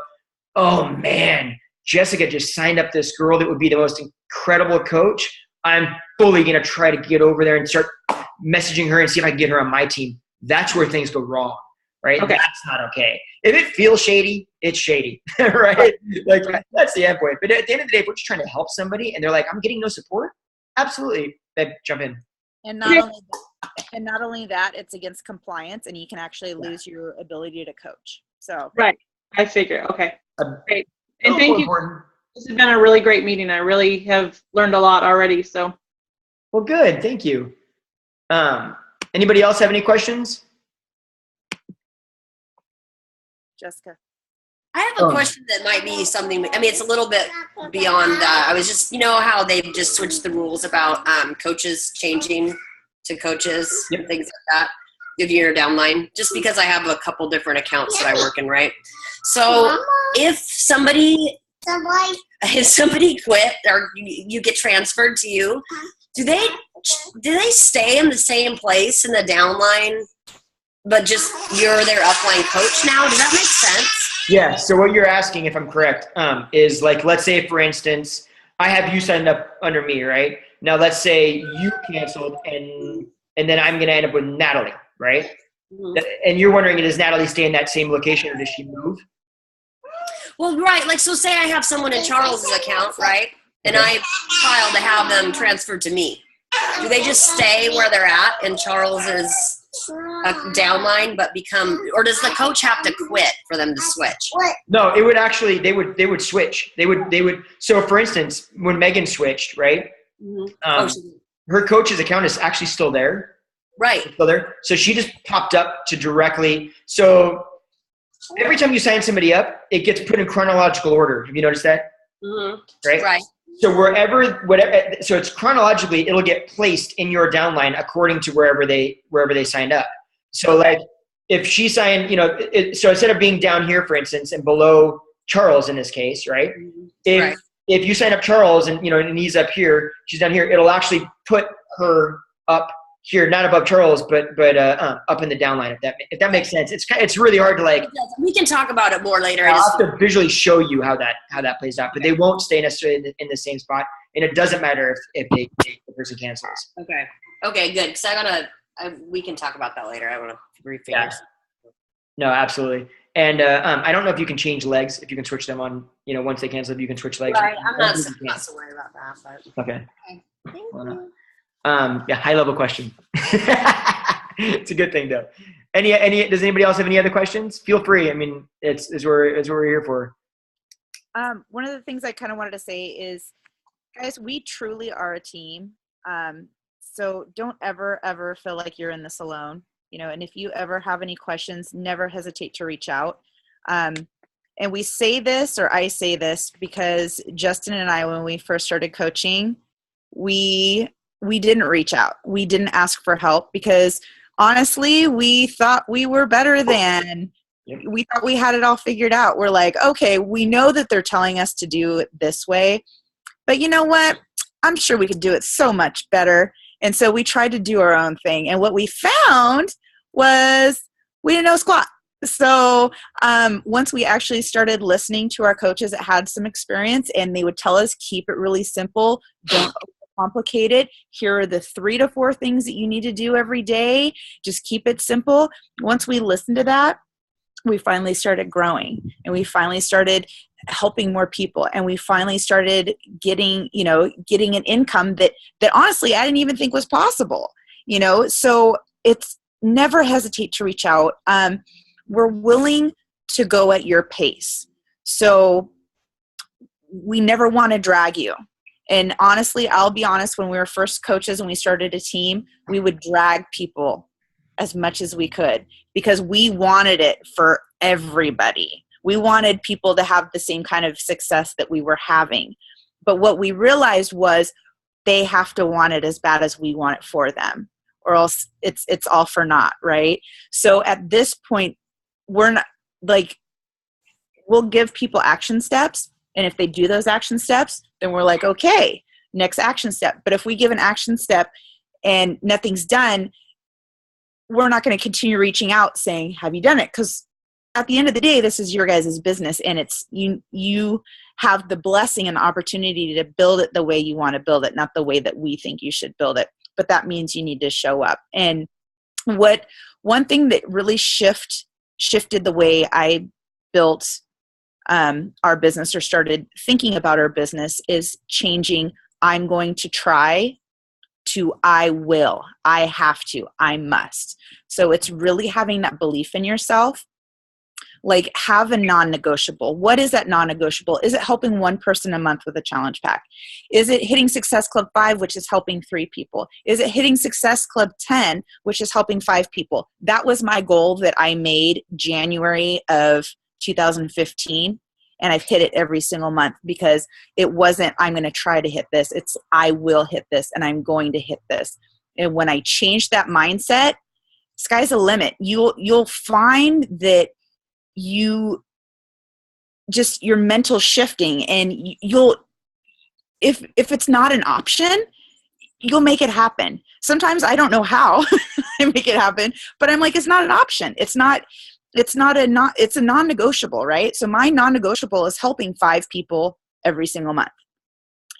oh man, Jessica just signed up this girl that would be the most incredible coach. I'm fully going to try to get over there and start messaging her and see if I can get her on my team. That's where things go wrong, right? Okay. That's not okay. If it feels shady, it's shady, right? That's the end point. But at the end of the day, if we're just trying to help somebody and they're like, I'm getting no support, absolutely, babe, jump in. And not only that, it's against compliance, and you can actually lose your ability to coach. So right, I figure. Okay, great. And So thank you. important. This has been a really great meeting. I really have learned a lot already. So, Well, good. Thank you. Anybody else have any questions? Jessica. I have a question that might be something, it's a little bit beyond that. I was just, how they've just switched the rules about coaches changing to coaches and things like that. If you're downline, just because I have a couple different accounts that I work in, right? So if somebody quit or you get transferred to you, do they stay in the same place in the downline, but just you're their upline coach now? Does that make sense? Yeah. So what you're asking, if I'm correct, is like, let's say for instance, I have you signed up under me, right? Now let's say you canceled and then I'm going to end up with Natalie, right? Mm-hmm. And you're wondering, does Natalie stay in that same location or does she move? Well, right. Like, so say I have someone in Charles's account, right? And I file to have them transferred to me. Do they just stay where they're at and Charles is a downline but or does the coach have to quit for them to switch? No, it would actually, they would switch. They would, so for instance, when Megan switched, right? Mm-hmm. Her coach's account is actually still there. Right. Still there? So she just popped up to directly. So every time you sign somebody up, it gets put in chronological order. Have you noticed that? Mm-hmm. Right. Right. So whatever, so it's chronologically, it'll get placed in your downline according to wherever they signed up. So like if she signed, so instead of being down here, for instance, and below Charles in this case, right? If you sign up Charles and and he's up here, she's down here, it'll actually put her up here, not above Charles, but up in the downline. If that makes sense. It's really hard to like. We can talk about it more later. I'll have to visually show you how that plays out, but they won't stay necessarily in the same spot, and it doesn't matter if the person cancels. Okay, good. Because we can talk about that later. I want to refigure. Yeah. No, absolutely. And I don't know if you can change legs, if you can switch them on. Once they cancel, if you can switch legs. Right. I'm not so worried about that. But. Okay. Thank you. Yeah, high level question. It's a good thing though. Does anybody else have any other questions? Feel free. I mean, it's what we're here for. One of the things I kind of wanted to say is, guys, we truly are a team. So don't ever feel like you're in this alone. And if you ever have any questions, never hesitate to reach out. And we say this, or I say this, because Justin and I, when we first started coaching, we didn't reach out. We didn't ask for help because honestly, we thought we were better than. We thought we had it all figured out. We're like, okay, we know that they're telling us to do it this way, but you know what? I'm sure we could do it so much better. And so we tried to do our own thing. And what we found was we didn't know squat. So once we actually started listening to our coaches that had some experience, and they would tell us, keep it really simple, don't complicate it. Here are the 3 to 4 things that you need to do every day. Just keep it simple. Once we listened to that, we finally started growing, and we finally started helping more people, and we finally started getting an income that honestly I didn't even think was possible. So it's never hesitate to reach out. We're willing to go at your pace. So we never want to drag you. And honestly, I'll be honest, when we were first coaches and we started a team, we would drag people as much as we could because we wanted it for everybody. We wanted people to have the same kind of success that we were having. But what we realized was they have to want it as bad as we want it for them, or else it's all for naught, right? So at this point, we're not like, we'll give people action steps. And if they do those action steps, then we're like, okay, next action step. But if we give an action step and nothing's done, we're not going to continue reaching out saying, have you done it? Because at the end of the day, this is your guys' business, and it's you have the blessing and the opportunity to build it the way you want to build it, not the way that we think you should build it. But that means you need to show up. And one thing that really shifted the way I built our business, or started thinking about our business, is changing I'm going to try to I will, I have to, I must. So it's really having that belief in yourself. Like, have a non-negotiable. What is that non-negotiable? Is it helping one person a month with a challenge pack? Is it hitting Success Club 5, which is helping 3 people? Is it hitting Success Club 10, which is helping 5 people? That was my goal that I made January of 2015. And I've hit it every single month, because it wasn't, I'm going to try to hit this. It's, I will hit this, and I'm going to hit this. And when I changed that mindset, sky's the limit. You'll find that your mental shifting, and you'll, if it's not an option, you'll make it happen. Sometimes I don't know how I make it happen, but I'm like, it's not an option. It's a non-negotiable, right? So my non-negotiable is helping 5 people every single month.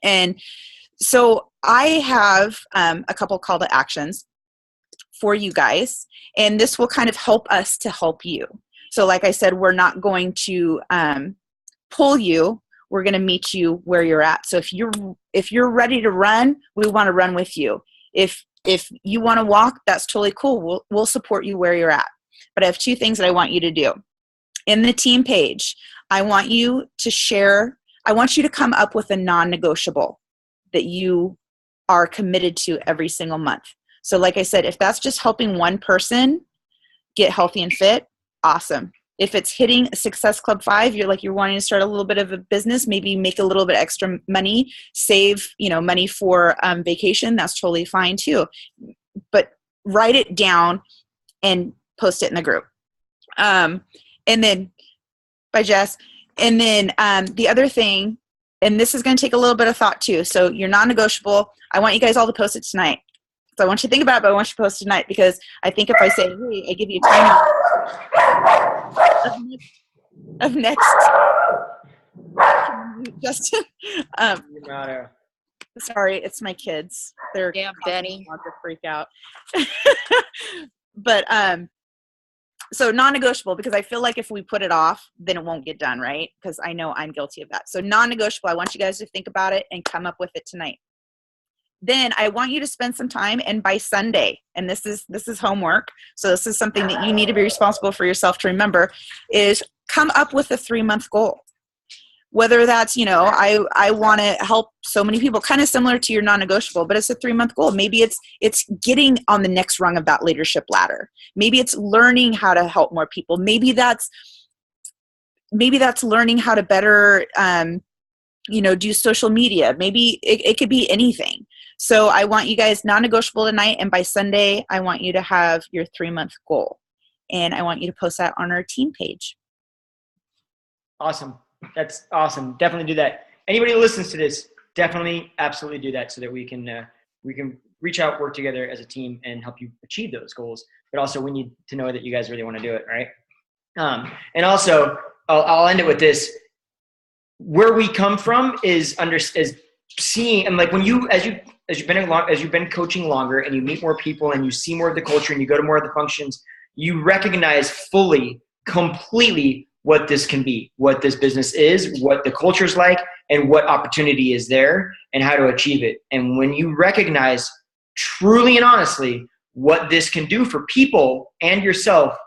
And so I have a couple call to actions for you guys, and this will kind of help us to help you. So like I said, we're not going to pull you. We're going to meet you where you're at. So if you're ready to run, we want to run with you. If you want to walk, that's totally cool. We'll support you where you're at. But I have 2 things that I want you to do. In the team page, I want you to come up with a non-negotiable that you are committed to every single month. So like I said, if that's just helping one person get healthy and fit, awesome. If it's hitting Success Club 5, you're wanting to start a little bit of a business, maybe make a little bit extra money, save, money for vacation, that's totally fine too. But write it down and post it in the group. And then by Jess. And then the other thing, and this is going to take a little bit of thought too. So you're non-negotiable. I want you guys all to post it tonight. So I want you to think about it, but I want you to post it tonight, because I think if I say, hey, I give you time of next Justin. Sorry, it's my kids. They're Damn, Benny. Want to freak out. But so non-negotiable, because I feel like if we put it off, then it won't get done, right? Because I know I'm guilty of that. So non-negotiable, I want you guys to think about it and come up with it tonight. Then I want you to spend some time, and by Sunday, and this is homework, so this is something that you need to be responsible for yourself to remember, is come up with a 3-month goal. Whether that's, I want to help so many people, kind of similar to your non-negotiable, but it's a 3-month goal. Maybe it's getting on the next rung of that leadership ladder. Maybe it's learning how to help more people. Maybe that's learning how to better, do social media. Maybe it could be anything. So I want you guys non-negotiable tonight, and by Sunday, I want you to have your 3-month goal. And I want you to post that on our team page. Awesome. That's awesome. Definitely do that. Anybody who listens to this, definitely, absolutely do that, so that we can reach out, work together as a team, and help you achieve those goals. But also, we need to know that you guys really want to do it, right? And also, I'll end it with this. Where we come from is seeing, and like when as you've been coaching longer, and you meet more people, and you see more of the culture, and you go to more of the functions, you recognize fully, completely, what this can be, what this business is, what the culture is like, and what opportunity is there, and how to achieve it. And when you recognize truly and honestly what this can do for people and yourself,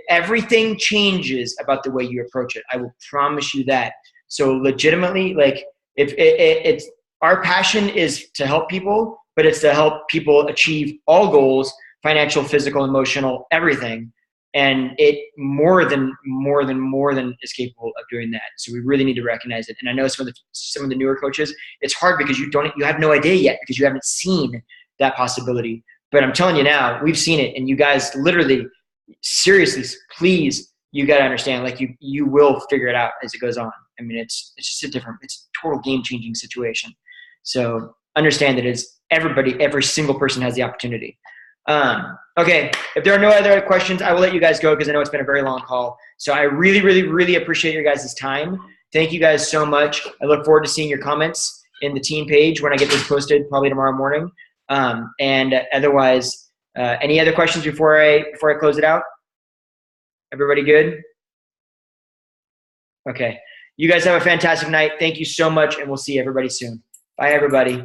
everything changes about the way you approach it. I will promise you that. So legitimately, like, if it's our passion is to help people, but it's to help people achieve all goals, financial, physical, emotional, everything. And it more than is capable of doing that. So we really need to recognize it. And I know some of the newer coaches, it's hard because you have no idea yet, because you haven't seen that possibility. But I'm telling you now, we've seen it, and you guys literally, seriously, please, you got to understand, like you will figure it out as it goes on. I mean, it's just it's a total game-changing situation. So understand that it's every single person has the opportunity. Okay, if there are no other questions, I will let you guys go, because I know it's been a very long call. So I really, really, really appreciate your guys' time. Thank you guys so much. I look forward to seeing your comments in the team page when I get this posted, probably tomorrow morning. And otherwise, any other questions before I close it out? Everybody good? Okay. You guys have a fantastic night. Thank you so much, and we'll see everybody soon. Bye, everybody.